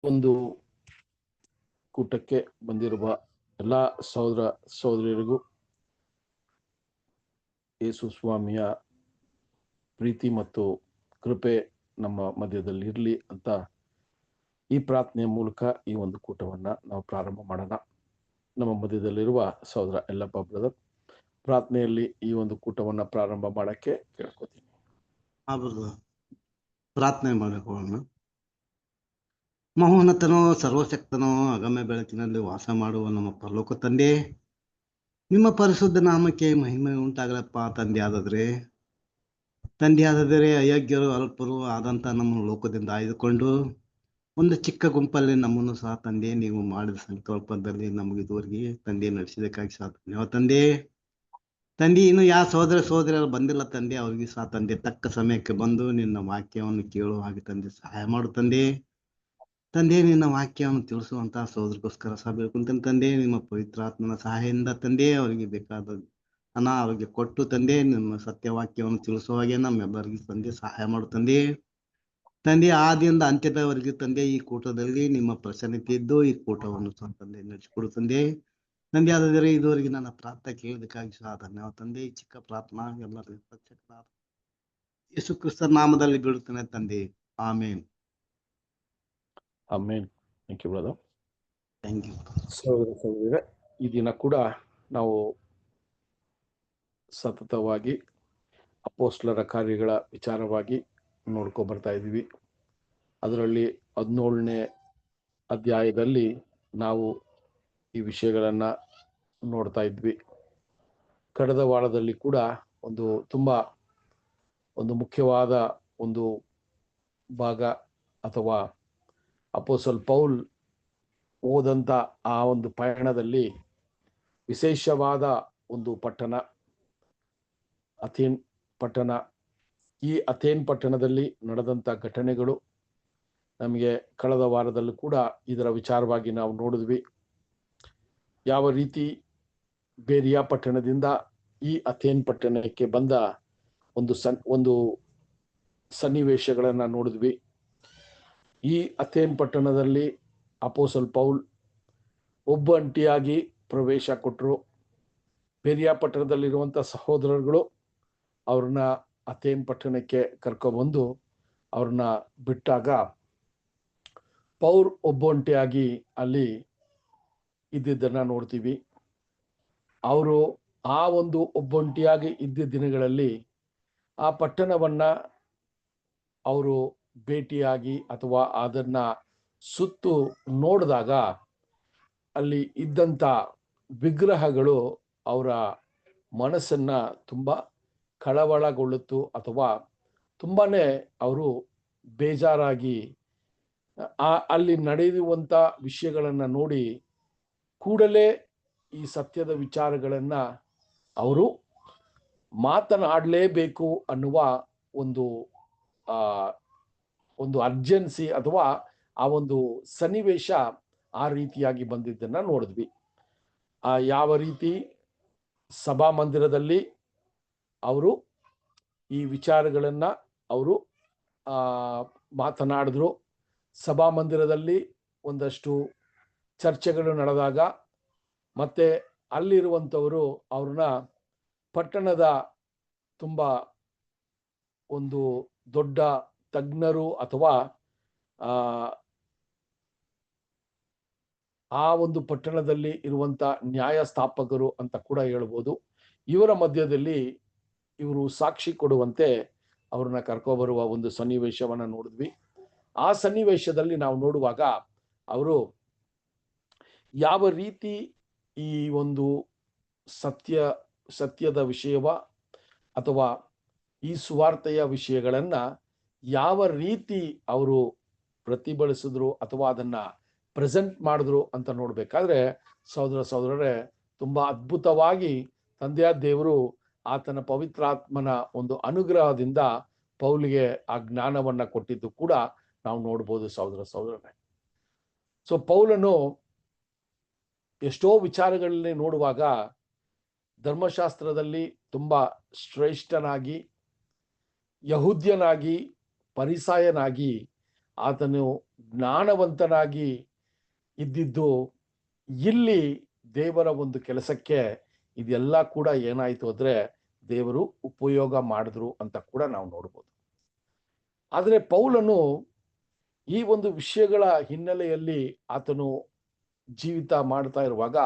ಒಂದು ಕೂಟಕ್ಕೆ ಬಂದಿರುವ ಎಲ್ಲ ಸಹೋದರ ಸಹೋದರಿಯರಿಗೂ ಯೇಸು ಸ್ವಾಮಿಯ ಪ್ರೀತಿ ಮತ್ತು ಕೃಪೆ ನಮ್ಮ ಮಧ್ಯದಲ್ಲಿ ಇರಲಿ ಅಂತ ಈ ಪ್ರಾರ್ಥನೆಯ ಮೂಲಕ ಈ ಒಂದು ಕೂಟವನ್ನು ನಾವು ಪ್ರಾರಂಭ ಮಾಡೋಣ. ನಮ್ಮ ಮಧ್ಯದಲ್ಲಿರುವ ಸಹೋದರ ಯಲ್ಲಪ್ಪ ಬ್ರದರ್ ಪ್ರಾರ್ಥನೆಯಲ್ಲಿ ಈ ಒಂದು ಕೂಟವನ್ನು ಪ್ರಾರಂಭ ಮಾಡೋಕ್ಕೆ ಕೇಳ್ಕೊತೀನಿ. ಪ್ರಾರ್ಥನೆ ಮಾಡಿಕೊಳ್ಳೋಣ. ಮಹೋನ್ನತನೋ ಸರ್ವಶಕ್ತನೋ ಅಗಮ್ಯ ಬೆಳಕಿನಲ್ಲಿ ವಾಸ ಮಾಡುವ ನಮ್ಮ ಪರಲೋಕ ತಂದೆ, ನಿಮ್ಮ ಪರಿಶುದ್ಧ ನಾಮಕ್ಕೆ ಮಹಿಮೆ ಉಂಟಾಗಲಪ್ಪ. ತಂದೆಯಾದರೆ ಅಯೋಗ್ಯರು ಅಲ್ಪರು ಆದಂಥ ನಮ್ಮ ಲೋಕದಿಂದ ಆಯ್ದುಕೊಂಡು ಒಂದು ಚಿಕ್ಕ ಗುಂಪಲ್ಲಿ ನಮ್ಮನ್ನು ಸಹ ತಂದೆ ನೀವು ಮಾಡಿದ ಸಂಕಲ್ಪದಲ್ಲಿ ನಮಗೆ ಇದುವರೆಗೆ ತಂದೆ ನಡೆಸಿದಕ್ಕಾಗಿ ಸಹ ಧನ್ಯವಾದ ತಂದೆ. ಇನ್ನು ಯಾವ ಸಹೋದರರು ಬಂದಿಲ್ಲ ತಂದೆ, ಅವ್ರಿಗೆ ಸಹ ತಂದೆ ತಕ್ಕ ಸಮಯಕ್ಕೆ ಬಂದು ನಿನ್ನ ವಾಕ್ಯವನ್ನು ಕೇಳುವ ಹಾಗೆ ತಂದೆ ಸಹಾಯ ಮಾಡು ತಂದೆ. ನಿನ್ನ ವಾಕ್ಯವನ್ನು ತಿಳಿಸುವಂತಹ ಸಹೋದರಿಗೋಸ್ಕರ ಸಹ ಬೇಡ್ಕೊಂತೇನೆ ತಂದೆ. ನಿಮ್ಮ ಪವಿತ್ರಾತ್ಮನ ಸಹಾಯದಿಂದ ತಂದೆ ಅವರಿಗೆ ಬೇಕಾದ ಅನಾರೋಗ್ಯ ಕೊಟ್ಟು ತಂದೆ ನಿಮ್ಮ ಸತ್ಯವಾಕ್ಯವನ್ನು ತಿಳಿಸುವ ಹಾಗೆ ನಮ್ಮೆಲ್ಲರಿಗೂ ತಂದೆ ಸಹಾಯ ಮಾಡು ತಂದೆ. ಆದಿಯಿಂದ ಅಂತ್ಯದವರೆಗೆ ತಂದೆ ಈ ಕೂಟದಲ್ಲಿ ನಿಮ್ಮ ಪ್ರಸನ್ನತೆ ಇದ್ದು ಈ ಕೂಟವನ್ನು ಸಹ ತಂದೆ ನಡೆಸಿಕೊಡು ತಂದೆ. ಆದರೆ ಇದುವರೆಗೆ ನನ್ನ ಪ್ರಾರ್ಥನೆ ಕೇಳೋದಕ್ಕಾಗಿ ಸಹ ಧನ್ಯವಾದ ತಂದೆ. ಈ ಚಿಕ್ಕ ಪ್ರಾರ್ಥನಾ ಎಲ್ಲರಿಗೂ ಯೇಸು ಕ್ರಿಸ್ತ ನಾಮದಲ್ಲಿ ಬಿಡುತ್ತೇನೆ ತಂದೆ. Amen. Amen. Thank you brother. Thank you. ಸಹೋದರ ಈ ದಿನ ಕೂಡ ನಾವು ಸತತವಾಗಿ ಅಪೊಸ್ತಲರ ಕಾರ್ಯಗಳ ವಿಚಾರವಾಗಿ ನೋಡ್ಕೊಂಡು ಬರ್ತಾ ಇದ್ದೀವಿ. ಅದರಲ್ಲಿ 17ನೇ ಅಧ್ಯಾಯದಲ್ಲಿ ನಾವು ಈ ವಿಷಯಗಳನ್ನು ನೋಡ್ತಾ ಇದ್ವಿ. ಕಳೆದ ವಾರದಲ್ಲಿ ಕೂಡ ಒಂದು ಮುಖ್ಯವಾದ ಒಂದು ಭಾಗ ಅಥವಾ ಅಪೊಸ್ತಲ ಪೌಲ್ ಹೋದಂಥ ಆ ಒಂದು ಪಯಣದಲ್ಲಿ ವಿಶೇಷವಾದ ಒಂದು ಪಟ್ಟಣ ಅಥೇನ್ ಪಟ್ಟಣ. ಈ ಅಥೇನ್ ಪಟ್ಟಣದಲ್ಲಿ ನಡೆದಂಥ ಘಟನೆಗಳು ನಮಗೆ ಕಳೆದ ವಾರದಲ್ಲೂ ಕೂಡ ಇದರ ವಿಚಾರವಾಗಿ ನಾವು ನೋಡಿದ್ವಿ. ಯಾವ ರೀತಿ ಬೇರಿಯಾ ಪಟ್ಟಣದಿಂದ ಈ ಅಥೇನ್ ಪಟ್ಟಣಕ್ಕೆ ಬಂದ ಒಂದು ಸನ್ನಿವೇಶಗಳನ್ನು ನೋಡಿದ್ವಿ. ಈ ಅಥೇನ್ ಪಟ್ಟಣದಲ್ಲಿ ಅಪೊಸ್ತಲ ಪೌಲ್ ಒಬ್ಬಂಟಿಯಾಗಿ ಪ್ರವೇಶ ಕೊಟ್ಟರು. ಬೇರಿಯಾ ಪಟ್ಟಣದಲ್ಲಿರುವಂಥ ಸಹೋದರರುಗಳು ಅವ್ರನ್ನ ಅಥೇನ್ ಪಟ್ಟಣಕ್ಕೆ ಕರ್ಕೊಬಂದು ಅವ್ರನ್ನ ಬಿಟ್ಟಾಗ ಪೌಲ್ ಒಬ್ಬಂಟಿಯಾಗಿ ಅಲ್ಲಿ ಇದ್ದಿದ್ದನ್ನು ನೋಡ್ತೀವಿ. ಅವರು ಆ ಒಂದು ಒಬ್ಬಂಟಿಯಾಗಿ ಇದ್ದ ದಿನಗಳಲ್ಲಿ ಆ ಪಟ್ಟಣವನ್ನು ಅವರು ಭೇಟಿಯಾಗಿ ಅಥವಾ ಅದನ್ನು ಸುತ್ತು ನೋಡಿದಾಗ ಅಲ್ಲಿ ಇದ್ದಂಥ ವಿಗ್ರಹಗಳು ಅವರ ಮನಸ್ಸನ್ನು ತುಂಬ ಕಳವಳಗೊಳ್ಳಿತು ಅಥವಾ ತುಂಬಾ ಅವರು ಬೇಜಾರಾಗಿ ಅಲ್ಲಿ ನಡೆಯುವಂಥ ವಿಷಯಗಳನ್ನು ನೋಡಿ ಕೂಡಲೇ ಈ ಸತ್ಯದ ವಿಚಾರಗಳನ್ನು ಅವರು ಮಾತನಾಡಲೇಬೇಕು ಅನ್ನುವ ಒಂದು ಅರ್ಜೆನ್ಸಿ ಅಥವಾ ಆ ಒಂದು ಸನ್ನಿವೇಶ ಆ ರೀತಿಯಾಗಿ ಬಂದಿದ್ದನ್ನು ನೋಡಿದ್ವಿ. ಯಾವ ರೀತಿ ಸಭಾಮಂದಿರದಲ್ಲಿ ಅವರು ಈ ವಿಚಾರಗಳನ್ನು ಅವರು ಮಾತನಾಡಿದ್ರು. ಸಭಾಮಂದಿರದಲ್ಲಿ ಒಂದಷ್ಟು ಚರ್ಚೆಗಳು ನಡೆದಾಗ ಮತ್ತೆ ಅಲ್ಲಿರುವಂಥವರು ಅವ್ರನ್ನ ಪಟ್ಟಣದ ತುಂಬ ಒಂದು ದೊಡ್ಡ ತಜ್ಞರು ಅಥವಾ ಆ ಒಂದು ಪಟ್ಟಣದಲ್ಲಿ ಇರುವಂಥ ನ್ಯಾಯಸ್ಥಾಪಕರು ಅಂತ ಕೂಡ ಹೇಳ್ಬೋದು. ಇವರ ಮಧ್ಯದಲ್ಲಿ ಇವರು ಸಾಕ್ಷಿ ಕೊಡುವಂತೆ ಅವ್ರನ್ನ ಕರ್ಕೊಬರುವ ಒಂದು ಸನ್ನಿವೇಶವನ್ನು ನೋಡಿದ್ವಿ. ಆ ಸನ್ನಿವೇಶದಲ್ಲಿ ನಾವು ನೋಡುವಾಗ ಅವರು ಯಾವ ರೀತಿ ಈ ಒಂದು ಸತ್ಯದ ವಿಷಯವ ಅಥವಾ ಈ ಸುವಾರ್ತೆಯ ವಿಷಯಗಳನ್ನು ಯಾವ ರೀತಿ ಅವರು ಪ್ರತಿಫಲಿಸಿದ್ರು ಅಥವಾ ಅದನ್ನು ಪ್ರೆಸೆಂಟ್ ಮಾಡಿದ್ರು ಅಂತ ನೋಡಬೇಕಾದ್ರೆ ಸಹೋದರರೇ ತುಂಬ ಅದ್ಭುತವಾಗಿ ತಂದೆಯಾದ ದೇವರು ಆತನ ಪವಿತ್ರಾತ್ಮನ ಒಂದು ಅನುಗ್ರಹದಿಂದ ಪೌಲಿಗೆ ಆ ಜ್ಞಾನವನ್ನು ಕೊಟ್ಟಿದ್ದು ಕೂಡ ನಾವು ನೋಡ್ಬೋದು ಸಹೋದರರೇ. ಸೊ ಪೌಲನು ಎಷ್ಟೋ ವಿಚಾರಗಳಲ್ಲಿ ನೋಡುವಾಗ ಧರ್ಮಶಾಸ್ತ್ರದಲ್ಲಿ ತುಂಬ ಶ್ರೇಷ್ಠನಾಗಿ ಯಹೂದ್ಯನಾಗಿ ಪರಿಸಾಯನಾಗಿ ಆತನು ಜ್ಞಾನವಂತನಾಗಿ ಇದ್ದಿದ್ದು ಇಲ್ಲಿ ದೇವರ ಒಂದು ಕೆಲಸಕ್ಕೆ ಇದೆಲ್ಲ ಕೂಡ ಏನಾಯ್ತು ಅಂದ್ರೆ ದೇವರು ಉಪಯೋಗ ಮಾಡಿದ್ರು ಅಂತ ಕೂಡ ನಾವು ನೋಡ್ಬೋದು. ಆದರೆ ಪೌಲನು ಈ ಒಂದು ವಿಷಯಗಳ ಹಿನ್ನೆಲೆಯಲ್ಲಿ ಆತನು ಜೀವಿತ ಮಾಡ್ತಾ ಇರುವಾಗ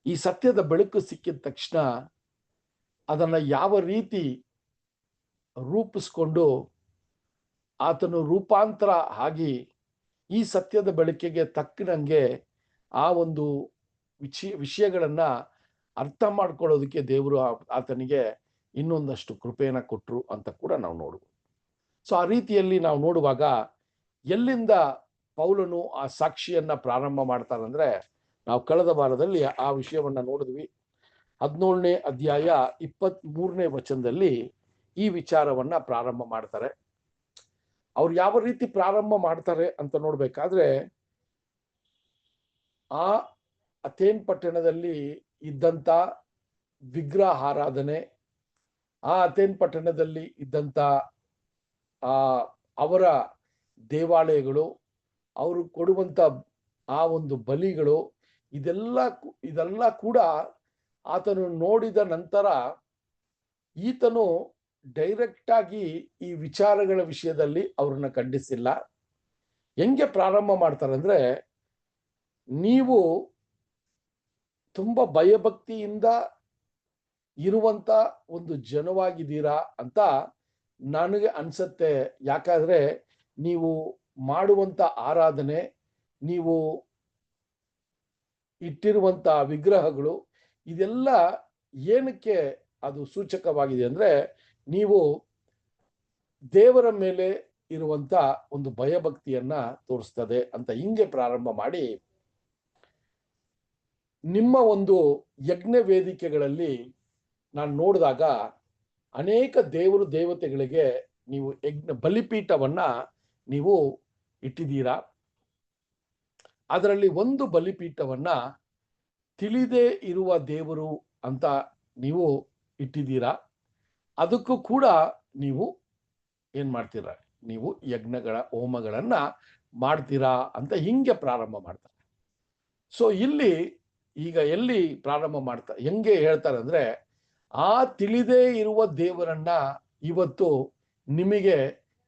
ಈ ಸತ್ಯದ ಬೆಳಕು ಸಿಕ್ಕಿದ ತಕ್ಷಣ ಅದನ್ನ ಯಾವ ರೀತಿ ರೂಪಿಸ್ಕೊಂಡು ಆತನು ರೂಪಾಂತರ ಆಗಿ ಈ ಸತ್ಯದ ಬೆಳಕಿಗೆ ತಕ್ಕನಂಗೆ ಆ ಒಂದು ವಿಷಯಗಳನ್ನ ಅರ್ಥ ಮಾಡ್ಕೊಳ್ಳೋದಕ್ಕೆ ದೇವರು ಆತನಿಗೆ ಇನ್ನೊಂದಷ್ಟು ಕೃಪೆಯನ್ನ ಕೊಟ್ರು ಅಂತ ಕೂಡ ನಾವು ನೋಡ್ಬೋದು. ಸೊ ಆ ರೀತಿಯಲ್ಲಿ ನಾವು ನೋಡುವಾಗ ಎಲ್ಲಿಂದ ಪೌಲನು ಆ ಸಾಕ್ಷಿಯನ್ನ ಪ್ರಾರಂಭ ಮಾಡ್ತಾರಂದ್ರೆ, ನಾವು ಕಳೆದ ವಾರದಲ್ಲಿ ಆ ವಿಷಯವನ್ನ ನೋಡಿದ್ವಿ. 17ನೇ ಅಧ್ಯಾಯ 23ನೇ ವಚನದಲ್ಲಿ ಈ ವಿಚಾರವನ್ನ ಪ್ರಾರಂಭ ಮಾಡ್ತಾರೆ. ಅವ್ರು ಯಾವ ರೀತಿ ಪ್ರಾರಂಭ ಮಾಡ್ತಾರೆ ಅಂತ ನೋಡ್ಬೇಕಾದ್ರೆ, ಆ ಅಥೇನ್ ಪಟ್ಟಣದಲ್ಲಿ ಇದ್ದಂತ ವಿಗ್ರಹ ಆರಾಧನೆ, ಆ ಅಥೇನ್ ಪಟ್ಟಣದಲ್ಲಿ ಇದ್ದಂತ ಅವರ ದೇವಾಲಯಗಳು, ಅವರು ಕೊಡುವಂತ ಆ ಒಂದು ಬಲಿಗಳು, ಇದೆಲ್ಲ ಕೂಡ ಆತನು ನೋಡಿದ ನಂತರ ಈತನು ಡೈರೆಕ್ಟ್ ಆಗಿ ಈ ವಿಚಾರಗಳ ವಿಷಯದಲ್ಲಿ ಅವ್ರನ್ನ ಖಂಡಿಸಿಲ್ಲ. ಹೆಂಗೆ ಪ್ರಾರಂಭ ಮಾಡ್ತಾರೆ ಅಂದ್ರೆ, ನೀವು ತುಂಬಾ ಭಯಭಕ್ತಿಯಿಂದ ಇರುವಂತ ಒಂದು ಜನವಾಗಿದ್ದೀರಾ ಅಂತ ನನಗೆ ಅನ್ಸತ್ತೆ. ಯಾಕಾದ್ರೆ ನೀವು ಮಾಡುವಂತ ಆರಾಧನೆ, ನೀವು ಇಟ್ಟಿರುವಂತ ವಿಗ್ರಹಗಳು, ಇದೆಲ್ಲ ಏನಕ್ಕೆ ಅದು ಸೂಚಕವಾಗಿದೆ ಅಂದ್ರೆ, ನೀವು ದೇವರ ಮೇಲೆ ಇರುವಂತ ಒಂದು ಭಯಭಕ್ತಿಯನ್ನ ತೋರಿಸ್ತದೆ ಅಂತ ಹಿಂಗೆ ಪ್ರಾರಂಭ ಮಾಡಿ, ನಿಮ್ಮ ಒಂದು ಯಜ್ಞ ವೇದಿಕೆಗಳಲ್ಲಿ ನಾನು ನೋಡಿದಾಗ ಅನೇಕ ದೇವರು ದೇವತೆಗಳಿಗೆ ನೀವು ಯಜ್ಞ ಬಲಿಪೀಠವನ್ನ ನೀವು ಇಟ್ಟಿದ್ದೀರಾ. ಅದರಲ್ಲಿ ಒಂದು ಬಲಿಪೀಠವನ್ನ ತಿಳಿದೇ ಇರುವ ದೇವರು ಅಂತ ನೀವು ಇಟ್ಟಿದ್ದೀರಾ. ಅದಕ್ಕೂ ಕೂಡ ನೀವು ಏನ್ ಮಾಡ್ತೀರಾ, ನೀವು ಯಜ್ಞಗಳ ಹೋಮಗಳನ್ನ ಮಾಡ್ತೀರಾ ಅಂತ ಹಿಂಗೆ ಪ್ರಾರಂಭ ಮಾಡ್ತಾರೆ. ಸೊ ಇಲ್ಲಿ ಈಗ ಎಲ್ಲಿ ಪ್ರಾರಂಭ ಮಾಡ್ತಾರೆ, ಹೆಂಗೆ ಹೇಳ್ತಾರೆ ಅಂದ್ರೆ, ಆ ತಿಳಿದೇ ಇರುವ ದೇವರನ್ನ ಇವತ್ತು ನಿಮಗೆ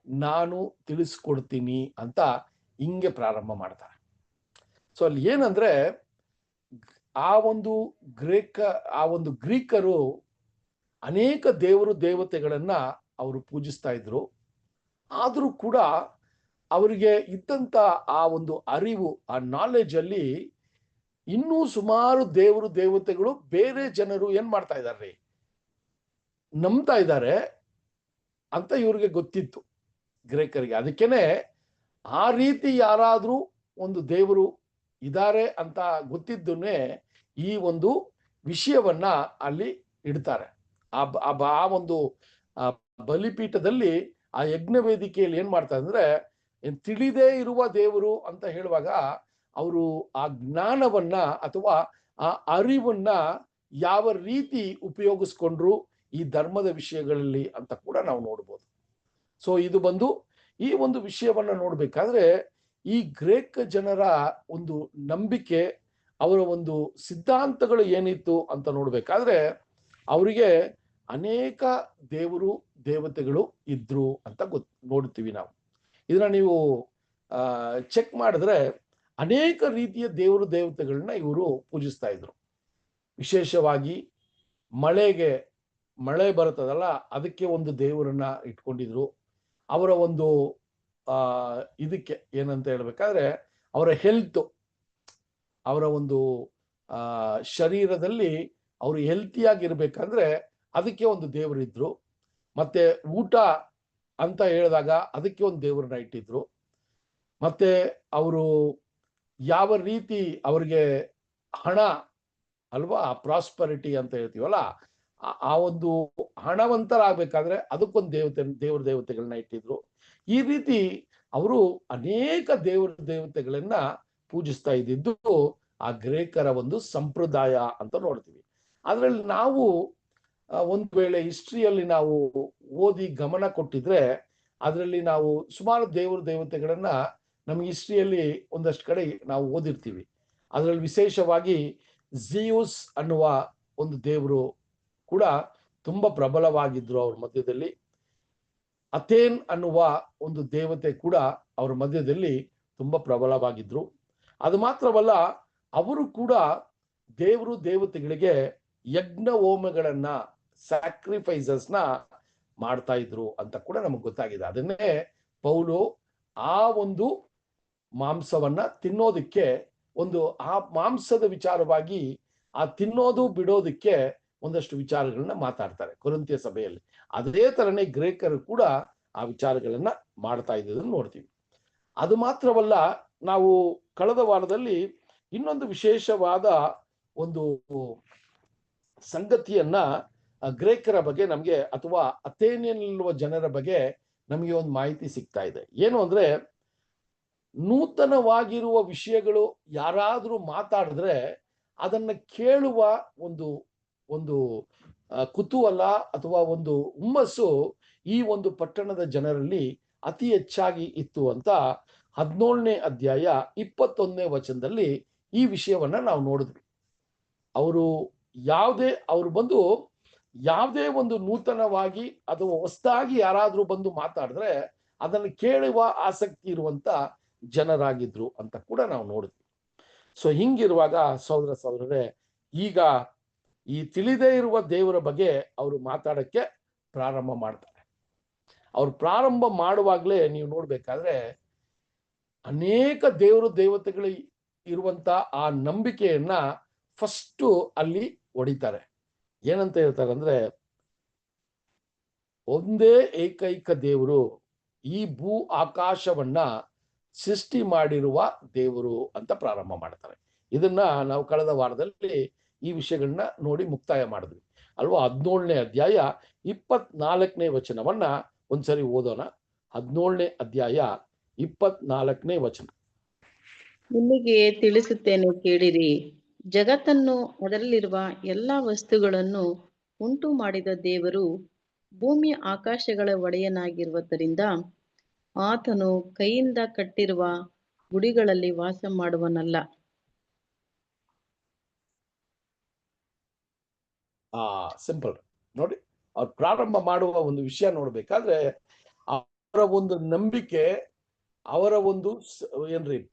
ನಾನು ತಿಳಿಸ್ಕೊಡ್ತೀನಿ ಅಂತ ಹಿಂಗೆ ಪ್ರಾರಂಭ ಮಾಡ್ತಾರೆ. ಸೊ ಅಲ್ಲಿ ಏನಂದ್ರೆ, ಆ ಒಂದು ಗ್ರೀಕರು ಅನೇಕ ದೇವರು ದೇವತೆಗಳನ್ನ ಅವರು ಪೂಜಿಸ್ತಾ ಇದ್ರು. ಆದ್ರೂ ಕೂಡ ಅವರಿಗೆ ಇದ್ದಂತ ಆ ಒಂದು ಅರಿವು, ಆ ನಾಲೆಜ್ ಅಲ್ಲಿ ಇನ್ನೂ ಸುಮಾರು ದೇವರು ದೇವತೆಗಳು ಬೇರೆ ಜನರು ಏನ್ ಮಾಡ್ತಾ ಇದ್ದಾರೆ, ನಂಬ್ತಾ ಇದ್ದಾರೆ ಅಂತ ಇವ್ರಿಗೆ ಗೊತ್ತಿತ್ತು ಗ್ರೀಕರಿಗೆ. ಅದಕ್ಕೇನೆ ಆ ರೀತಿ ಯಾರಾದ್ರೂ ಒಂದು ದೇವರು ಇದ್ದಾರೆ ಅಂತ ಗೊತ್ತಿದ್ದನ್ನೇ ಈ ಒಂದು ವಿಷಯವನ್ನ ಅಲ್ಲಿ ಇಡ್ತಾರೆ. ಆ ಒಂದು ಬಲಿಪೀಠದಲ್ಲಿ, ಆ ಯಜ್ಞ ವೇದಿಕೆಯಲ್ಲಿ ಏನ್ ಮಾಡ್ತಾರೆ ಅಂದ್ರೆ, ತಿಳಿದೇ ಇರುವ ದೇವರು ಅಂತ ಹೇಳುವಾಗ ಅವರು ಆ ಜ್ಞಾನವನ್ನ ಅಥವಾ ಆ ಅರಿವನ್ನ ಯಾವ ರೀತಿ ಉಪಯೋಗಿಸ್ಕೊಂಡ್ರು ಈ ಧರ್ಮದ ವಿಷಯಗಳಲ್ಲಿ ಅಂತ ಕೂಡ ನಾವು ನೋಡ್ಬೋದು. ಸೊ ಇದು ಬಂದು ಈ ಒಂದು ವಿಷಯವನ್ನ ನೋಡ್ಬೇಕಾದ್ರೆ, ಈ ಗ್ರೀಕ್ ಜನರ ಒಂದು ನಂಬಿಕೆ, ಅವರ ಒಂದು ಸಿದ್ಧಾಂತಗಳು ಏನಿತ್ತು ಅಂತ ನೋಡ್ಬೇಕಾದ್ರೆ, ಅವರಿಗೆ ಅನೇಕ ದೇವರು ದೇವತೆಗಳು ಇದ್ರು ಅಂತ ನೋಡ್ತೀವಿ ನಾವು. ಇದನ್ನ ನೀವು ಚೆಕ್ ಮಾಡಿದ್ರೆ ಅನೇಕ ರೀತಿಯ ದೇವರು ದೇವತೆಗಳನ್ನ ಇವರು ಪೂಜಿಸ್ತಾ ಇದ್ರು. ವಿಶೇಷವಾಗಿ ಮಳೆ ಬರುತ್ತದಲ್ಲ, ಅದಕ್ಕೆ ಒಂದು ದೇವರನ್ನ ಇಟ್ಕೊಂಡಿದ್ರು. ಅವರ ಒಂದು ಇದಕ್ಕೆ ಏನಂತ ಹೇಳ್ಬೇಕಾದ್ರೆ, ಅವರ ಹೆಲ್ತ್, ಅವರ ಒಂದು ಶರೀರದಲ್ಲಿ ಅವರು ಹೆಲ್ತಿಯಾಗಿರ್ಬೇಕಂದ್ರೆ ಅದಕ್ಕೆ ಒಂದು ದೇವರಿದ್ರು. ಮತ್ತೆ ಊಟ ಅಂತ ಹೇಳಿದಾಗ ಅದಕ್ಕೆ ಒಂದು ದೇವರನ್ನ ಇಟ್ಟಿದ್ರು. ಮತ್ತೆ ಅವರು ಯಾವ ರೀತಿ ಅವ್ರಿಗೆ ಹಣ ಅಲ್ವಾ, ಪ್ರಾಸ್ಪರಿಟಿ ಅಂತ ಹೇಳ್ತೀವಲ್ಲ, ಆ ಒಂದು ಹಣವಂತರಾಗಬೇಕಾದ್ರೆ ಅದಕ್ಕೊಂದು ದೇವ್ರ ದೇವತೆಗಳನ್ನ ಇಟ್ಟಿದ್ರು. ಈ ರೀತಿ ಅವರು ಅನೇಕ ದೇವ್ರ ದೇವತೆಗಳನ್ನ ಪೂಜಿಸ್ತಾ ಇದ್ದಿದ್ದು ಆ ಗ್ರೀಕರ ಒಂದು ಸಂಪ್ರದಾಯ ಅಂತ ನೋಡ್ತೀವಿ. ಅದ್ರಲ್ಲಿ ನಾವು ಒಂದು ವೇಳೆ ಹಿಸ್ಟ್ರಿಯಲ್ಲಿ ನಾವು ಓದಿ ಗಮನ ಕೊಟ್ಟಿದ್ರೆ, ಅದರಲ್ಲಿ ನಾವು ಸುಮಾರು ದೇವತೆಗಳನ್ನ ನಮ್ಗೆ ಹಿಸ್ಟ್ರಿಯಲ್ಲಿ ಒಂದಷ್ಟು ಕಡೆ ನಾವು ಓದಿರ್ತೀವಿ. ಅದರಲ್ಲಿ ವಿಶೇಷವಾಗಿ ಝಿಯೂಸ್ ಅನ್ನುವ ಒಂದು ದೇವರು ಕೂಡ ತುಂಬಾ ಪ್ರಬಲವಾಗಿದ್ರು ಅವ್ರ ಮಧ್ಯದಲ್ಲಿ. ಅಥೇನ್ ಅನ್ನುವ ಒಂದು ದೇವತೆ ಕೂಡ ಅವ್ರ ಮಧ್ಯದಲ್ಲಿ ತುಂಬಾ ಪ್ರಬಲವಾಗಿದ್ರು. ಅದು ಮಾತ್ರವಲ್ಲ, ಅವರು ಕೂಡ ದೇವತೆಗಳಿಗೆ ಯಜ್ಞ ಹೋಮಗಳನ್ನ, ಸ್ಯಾಕ್ರಿಫೈಸಸ್ನ ಮಾಡ್ತಾ ಇದ್ರು ಅಂತ ಕೂಡ ನಮಗೆ ಗೊತ್ತಾಗಿದೆ. ಅದನ್ನೇ ಪೌಲು ಆ ಒಂದು ಮಾಂಸವನ್ನ ತಿನ್ನೋದಕ್ಕೆ, ಒಂದು ಆ ಮಾಂಸದ ವಿಚಾರವಾಗಿ ಆ ತಿನ್ನೋದು ಬಿಡೋದಕ್ಕೆ ಒಂದಷ್ಟು ವಿಚಾರಗಳನ್ನ ಮಾತಾಡ್ತಾರೆ ಕೊರಿಂಥ್ಯ ಸಭೆಯಲ್ಲಿ. ಅದೇ ತರನೇ ಗ್ರೇಕರು ಕೂಡ ಆ ವಿಚಾರಗಳನ್ನ ಮಾಡ್ತಾ ಇದ್ದದನ್ನು ನೋಡ್ತೀವಿ. ಅದು ಮಾತ್ರವಲ್ಲ, ನಾವು ಕಳೆದ ವಾರದಲ್ಲಿ ಇನ್ನೊಂದು ವಿಶೇಷವಾದ ಒಂದು ಸಂಗತಿಯನ್ನ ಗ್ರೇಕರ ಬಗ್ಗೆ ನಮಗೆ, ಅಥವಾ ಅಥೇನಿಯಲ್ಲಿರುವ ಜನರ ಬಗ್ಗೆ ನಮಗೆ ಒಂದು ಮಾಹಿತಿ ಸಿಗ್ತಾ ಇದೆ. ಏನು ಅಂದ್ರೆ, ನೂತನವಾಗಿರುವ ವಿಷಯಗಳು ಯಾರಾದ್ರೂ ಮಾತಾಡಿದ್ರೆ ಅದನ್ನ ಕೇಳುವ ಒಂದು ಒಂದು ಕುತೂಹಲ ಅಥವಾ ಒಂದು ಹುಮ್ಮಸ್ಸು ಈ ಒಂದು ಪಟ್ಟಣದ ಜನರಲ್ಲಿ ಅತಿ ಹೆಚ್ಚಾಗಿ ಇತ್ತು ಅಂತ 17ನೇ ಅಧ್ಯಾಯ 21ನೇ ವಚನದಲ್ಲಿ ಈ ವಿಷಯವನ್ನ ನಾವು ನೋಡಿದ್ವಿ. ಅವರು ಬಂದು ಯಾವುದೇ ಒಂದು ನೂತನವಾಗಿ ಅಥವಾ ಹೊಸದಾಗಿ ಯಾರಾದ್ರೂ ಬಂದು ಮಾತಾಡಿದ್ರೆ ಅದನ್ನು ಕೇಳುವ ಆಸಕ್ತಿ ಇರುವಂತ ಜನರಾಗಿದ್ರು ಅಂತ ಕೂಡ ನಾವು ನೋಡಿದ್ವಿ. ಸೊ ಹಿಂಗಿರುವಾಗ ಸಹೋದರರೇ, ಈಗ ಈ ತಿಳಿದೇ ಇರುವ ದೇವರ ಬಗ್ಗೆ ಅವರು ಮಾತಾಡಕ್ಕೆ ಪ್ರಾರಂಭ ಮಾಡ್ತಾರೆ. ಅವ್ರು ಪ್ರಾರಂಭ ಮಾಡುವಾಗಲೇ ನೀವು ನೋಡ್ಬೇಕಾದ್ರೆ ಅನೇಕ ದೇವತೆಗಳು ಇರುವಂತ ಆ ನಂಬಿಕೆಯನ್ನ ಫಸ್ಟ್ ಅಲ್ಲಿ ಹೊಡಿತಾರೆ. ಏನಂತ ಹೇಳ್ತಾರೆ ಅಂದ್ರೆ, ಒಂದೇ ಏಕೈಕ ದೇವರು ಈ ಭೂ ಆಕಾಶವನ್ನ ಸೃಷ್ಟಿ ಮಾಡಿರುವ ದೇವರು ಅಂತ ಪ್ರಾರಂಭ ಮಾಡ್ತಾರೆ. ಇದನ್ನ ನಾವು ಕಳೆದ ವಾರದಲ್ಲಿ ಈ ವಿಷಯಗಳನ್ನ ನೋಡಿ ಮುಕ್ತಾಯ ಮಾಡಿದ್ವಿ ಅಲ್ವಾ. 17ನೇ ಅಧ್ಯಾಯ 24ನೇ ವಚನವನ್ನ ಒಂದ್ಸರಿ ಓದೋಣ. 17ನೇ ಅಧ್ಯಾಯ 24ನೇ ವಚನ. ನಿಮಗೆ ತಿಳಿಸುತ್ತೇನೆ, ಕೇಳಿರಿ. ಜಗತ್ತನ್ನು ಅದರಲ್ಲಿರುವ ಎಲ್ಲಾ ವಸ್ತುಗಳನ್ನು ಉಂಟು ಮಾಡಿದ ದೇವರು ಭೂಮಿ ಆಕಾಶಗಳ ಒಡೆಯನಾಗಿರುವುದರಿಂದ ಆತನು ಕೈಯಿಂದ ಕಟ್ಟಿರುವ ಗುಡಿಗಳಲ್ಲಿ ವಾಸ ಮಾಡುವನಲ್ಲ. ಸಿಂಪಲ್ ನೋಡಿ, ಅವ್ರು ಪ್ರಾರಂಭ ಮಾಡುವ ಒಂದು ವಿಷಯ ನೋಡ್ಬೇಕಾದ್ರೆ ಅವರ ಒಂದು ನಂಬಿಕೆ, ಅವರ ಒಂದು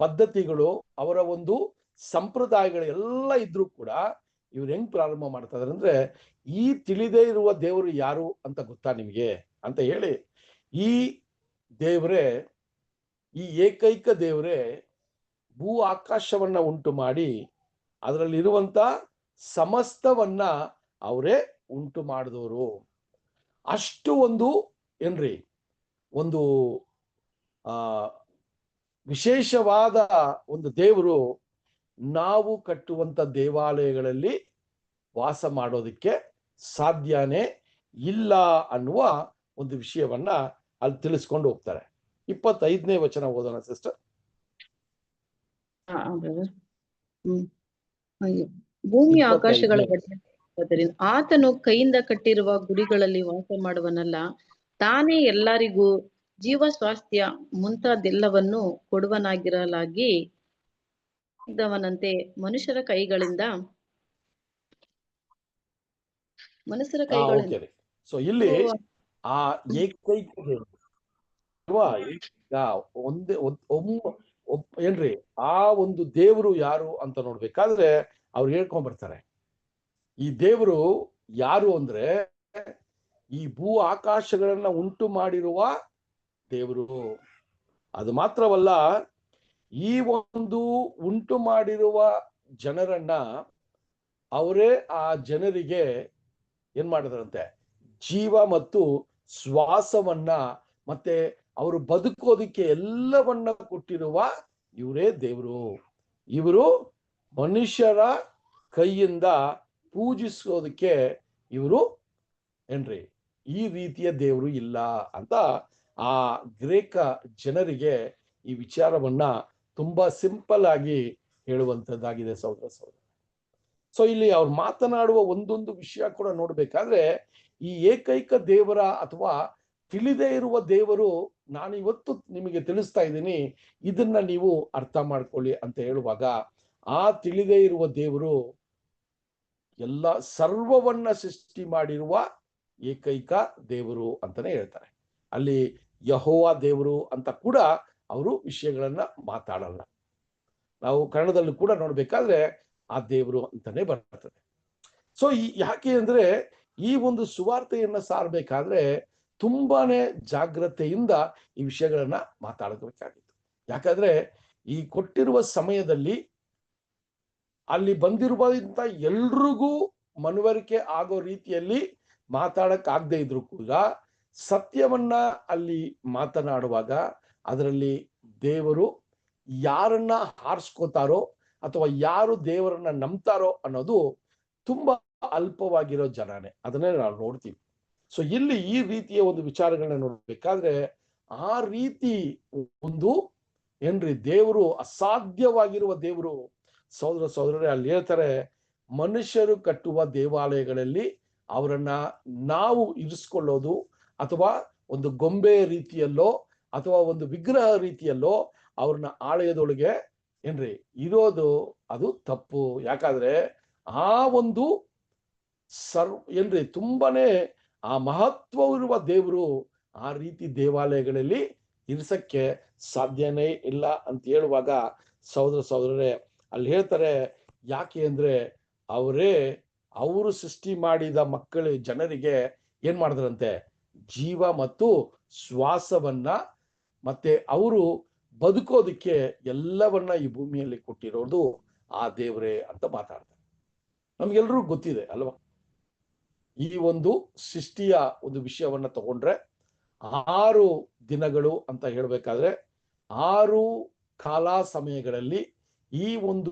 ಪದ್ಧತಿಗಳು, ಅವರ ಒಂದು ಸಂಪ್ರದಾಯಗಳು ಎಲ್ಲ ಇದ್ರೂ ಕೂಡ ಇವ್ರು ಹೆಂಗ್ ಪ್ರಾರಂಭ ಮಾಡ್ತಾ ಇದಾರೆ ಅಂದ್ರೆ, ಈ ತಿಳಿದೇ ಇರುವ ದೇವರು ಯಾರು ಅಂತ ಗೊತ್ತಾ ನಿಮ್ಗೆ ಅಂತ ಹೇಳಿ, ಈ ದೇವರೇ, ಈ ಏಕೈಕ ದೇವರೇ ಭೂ ಆಕಾಶವನ್ನ ಉಂಟು ಮಾಡಿ ಅದರಲ್ಲಿರುವಂತ ಸಮಸ್ತವನ್ನ ಅವರೇ ಉಂಟು ಮಾಡಿದವರು. ಅಷ್ಟು ಒಂದು ಒಂದು ವಿಶೇಷವಾದ ಒಂದು ದೇವರು ನಾವು ಕಟ್ಟುವಂತ ದೇವಾಲಯಗಳಲ್ಲಿ ವಾಸ ಮಾಡೋದಕ್ಕೆ ಸಾಧ್ಯನೇ ಇಲ್ಲ ಅನ್ನುವ ಒಂದು ವಿಷಯವನ್ನ ಅಲ್ಲಿ ತಿಳಿಸ್ಕೊಂಡು ಹೋಗ್ತಾರೆ. 25ನೇ ವಚನ ಓದೋಣ ಸಿಸ್ಟರ್. ಭೂಮಿ ಆಕಾಶಗಳ ಆತನು ಕೈಯಿಂದ ಕಟ್ಟಿರುವ ಗುಡಿಗಳಲ್ಲಿ ವಾಸ ಮಾಡುವನಲ್ಲ, ತಾನೇ ಎಲ್ಲರಿಗೂ ಜೀವ, ಸ್ವಾಸ್ಥ್ಯ ಮುಂತಾದೆಲ್ಲವನ್ನು ಕೊಡುವನಾಗಿರಲಾಗಿ ಇದ್ದವನಂತೆ ಮನುಷ್ಯರ ಕೈಗಳಿಂದ ಸೊ ಇಲ್ಲಿ ಆ ಏಕೈಕ ಆ ಒಂದು ದೇವರು ಯಾರು ಅಂತ ನೋಡ್ಬೇಕಾದ್ರೆ ಅವ್ರು ಹೇಳ್ಕೊಂಡ್ ಬರ್ತಾರೆ, ಈ ದೇವರು ಯಾರು ಅಂದ್ರೆ ಈ ಭೂ ಆಕಾಶಗಳನ್ನ ಉಂಟು ಮಾಡಿರುವ ದೇವರು. ಅದು ಮಾತ್ರವಲ್ಲ, ಈ ಒಂದು ಉಂಟು ಮಾಡಿರುವ ಜನರನ್ನ ಅವರೇ ಆ ಜನರಿಗೆ ಏನ್ ಮಾಡಿದ್ರಂತೆ, ಜೀವ ಮತ್ತು ಶ್ವಾಸವನ್ನ ಮತ್ತೆ ಅವರು ಬದುಕೋದಿಕ್ಕೆ ಎಲ್ಲವನ್ನ ಕೊಟ್ಟಿರುವ ಇವರೇ ದೇವರು. ಇವರು ಮನುಷ್ಯರ ಕೈಯಿಂದ ಪೂಜಿಸೋದಕ್ಕೆ ಇವರು ಈ ರೀತಿಯ ದೇವರು ಇಲ್ಲ ಅಂತ ಆ ಗ್ರೇಕ ಜನರಿಗೆ ಈ ವಿಚಾರವನ್ನ ತುಂಬಾ ಸಿಂಪಲ್ ಆಗಿ ಹೇಳುವಂತದ್ದಾಗಿದೆ ಸಹೋದರ. ಸೊ ಇಲ್ಲಿ ಅವ್ರು ಮಾತನಾಡುವ ಒಂದೊಂದು ವಿಷಯ ಕೂಡ ನೋಡ್ಬೇಕಾದ್ರೆ ಈ ಏಕೈಕ ದೇವರ ಅಥವಾ ತಿಳಿದೇ ಇರುವ ದೇವರು ನಾನಿವತ್ತು ನಿಮಗೆ ತಿಳಿಸ್ತಾ ಇದ್ದೀನಿ, ಇದನ್ನ ನೀವು ಅರ್ಥ ಮಾಡ್ಕೊಳ್ಳಿ ಅಂತ ಹೇಳುವಾಗ, ಆ ತಿಳಿದೇ ಇರುವ ದೇವರು ಎಲ್ಲ ಸರ್ವವನ್ನ ಸೃಷ್ಟಿ ಮಾಡಿರುವ ಏಕೈಕ ದೇವರು ಅಂತಾನೆ ಹೇಳ್ತಾರೆ. ಅಲ್ಲಿ ಯೆಹೋವ ದೇವರು ಅಂತ ಕೂಡ ಅವರು ವಿಷಯಗಳನ್ನ ಮಾತಾಡಲ್ಲ. ನಾವು ಕನ್ನಡದಲ್ಲೂ ಕೂಡ ನೋಡ್ಬೇಕಾದ್ರೆ ಆ ದೇವರು ಅಂತಾನೆ ಬರ್ತದೆ. ಸೊ ಯಾಕೆ ಅಂದ್ರೆ ಈ ಒಂದು ಸುವಾರ್ತೆಯನ್ನ ಸಾರಬೇಕಾದ್ರೆ ತುಂಬಾನೇ ಜಾಗ್ರತೆಯಿಂದ ಈ ವಿಷಯಗಳನ್ನ ಮಾತಾಡಬೇಕಾಗಿತ್ತು. ಯಾಕಂದ್ರೆ ಈ ಕೊಟ್ಟಿರುವ ಸಮಯದಲ್ಲಿ ಅಲ್ಲಿ ಬಂದಿರುವಂತ ಎಲ್ರಿಗೂ ಮನವರಿಕೆ ಆಗೋ ರೀತಿಯಲ್ಲಿ ಮಾತಾಡಕ್ ಆಗದೆ ಇದ್ರು ಕೂಡ ಸತ್ಯವನ್ನ ಅಲ್ಲಿ ಮಾತನಾಡುವಾಗ ಅದರಲ್ಲಿ ದೇವರು ಯಾರನ್ನ ಆರಿಸ್ಕೋತಾರೋ ಅಥವಾ ಯಾರು ದೇವರನ್ನ ನಂಬ್ತಾರೋ ಅನ್ನೋದು ತುಂಬಾ ಅಲ್ಪವಾಗಿರೋ ಜನನೇ. ಅದನ್ನೇ ನಾವು ನೋಡ್ತೀವಿ. ಸೊ ಇಲ್ಲಿ ಈ ರೀತಿಯ ಒಂದು ವಿಚಾರಗಳನ್ನ ನೋಡ್ಬೇಕಾದ್ರೆ ಆ ರೀತಿ ಒಂದು ಏನ್ರಿ ದೇವರು ಅಸಾಧ್ಯವಾಗಿರುವ ದೇವರು. ಸಹೋದರರೇ ಅಲ್ಲಿ ಹೇಳ್ತಾರೆ, ಮನುಷ್ಯರು ಕಟ್ಟುವ ದೇವಾಲಯಗಳಲ್ಲಿ ಅವರನ್ನ ನಾವು ಇರಿಸ್ಕೊಳ್ಳೋದು ಅಥವಾ ಒಂದು ಗೊಂಬೆ ರೀತಿಯಲ್ಲೋ ಅಥವಾ ಒಂದು ವಿಗ್ರಹ ರೀತಿಯಲ್ಲೋ ಅವ್ರನ್ನ ಆಲಯದೊಳಗೆ ಏನ್ರಿ ಇರೋದು ಅದು ತಪ್ಪು. ಯಾಕಾದ್ರೆ ಆ ಒಂದು ಏನ್ರಿ ತುಂಬಾನೇ ಆ ಮಹತ್ವವಿರುವ ದೇವರು ಆ ರೀತಿ ದೇವಾಲಯಗಳಲ್ಲಿ ಇರಿಸಕ್ಕೆ ಸಾಧ್ಯನೇ ಇಲ್ಲ ಅಂತ ಹೇಳುವಾಗ ಸಹೋದರರೇ ಅಲ್ಲಿ ಹೇಳ್ತಾರೆ, ಯಾಕೆ ಅಂದ್ರೆ ಅವರು ಸೃಷ್ಟಿ ಮಾಡಿದ ಜನರಿಗೆ ಏನ್ ಮಾಡಿದ್ರಂತೆ, ಜೀವ ಮತ್ತು ಶ್ವಾಸವನ್ನ ಮತ್ತೆ ಅವರು ಬದುಕೋದಿಕ್ಕೆ ಎಲ್ಲವನ್ನ ಈ ಭೂಮಿಯಲ್ಲಿ ಕೊಟ್ಟಿರೋದು ಆ ದೇವರೇ ಅಂತ ಮಾತಾಡ್ತಾರೆ. ನಮ್ಗೆಲ್ರೂ ಗೊತ್ತಿದೆ ಅಲ್ವಾ? ಈ ಒಂದು ಸೃಷ್ಟಿಯ ಒಂದು ವಿಷಯವನ್ನ ತಗೊಂಡ್ರೆ 6 ದಿನಗಳು ಅಂತ ಹೇಳ್ಬೇಕಾದ್ರೆ 6 ಕಾಲ ಸಮಯಗಳಲ್ಲಿ ಈ ಒಂದು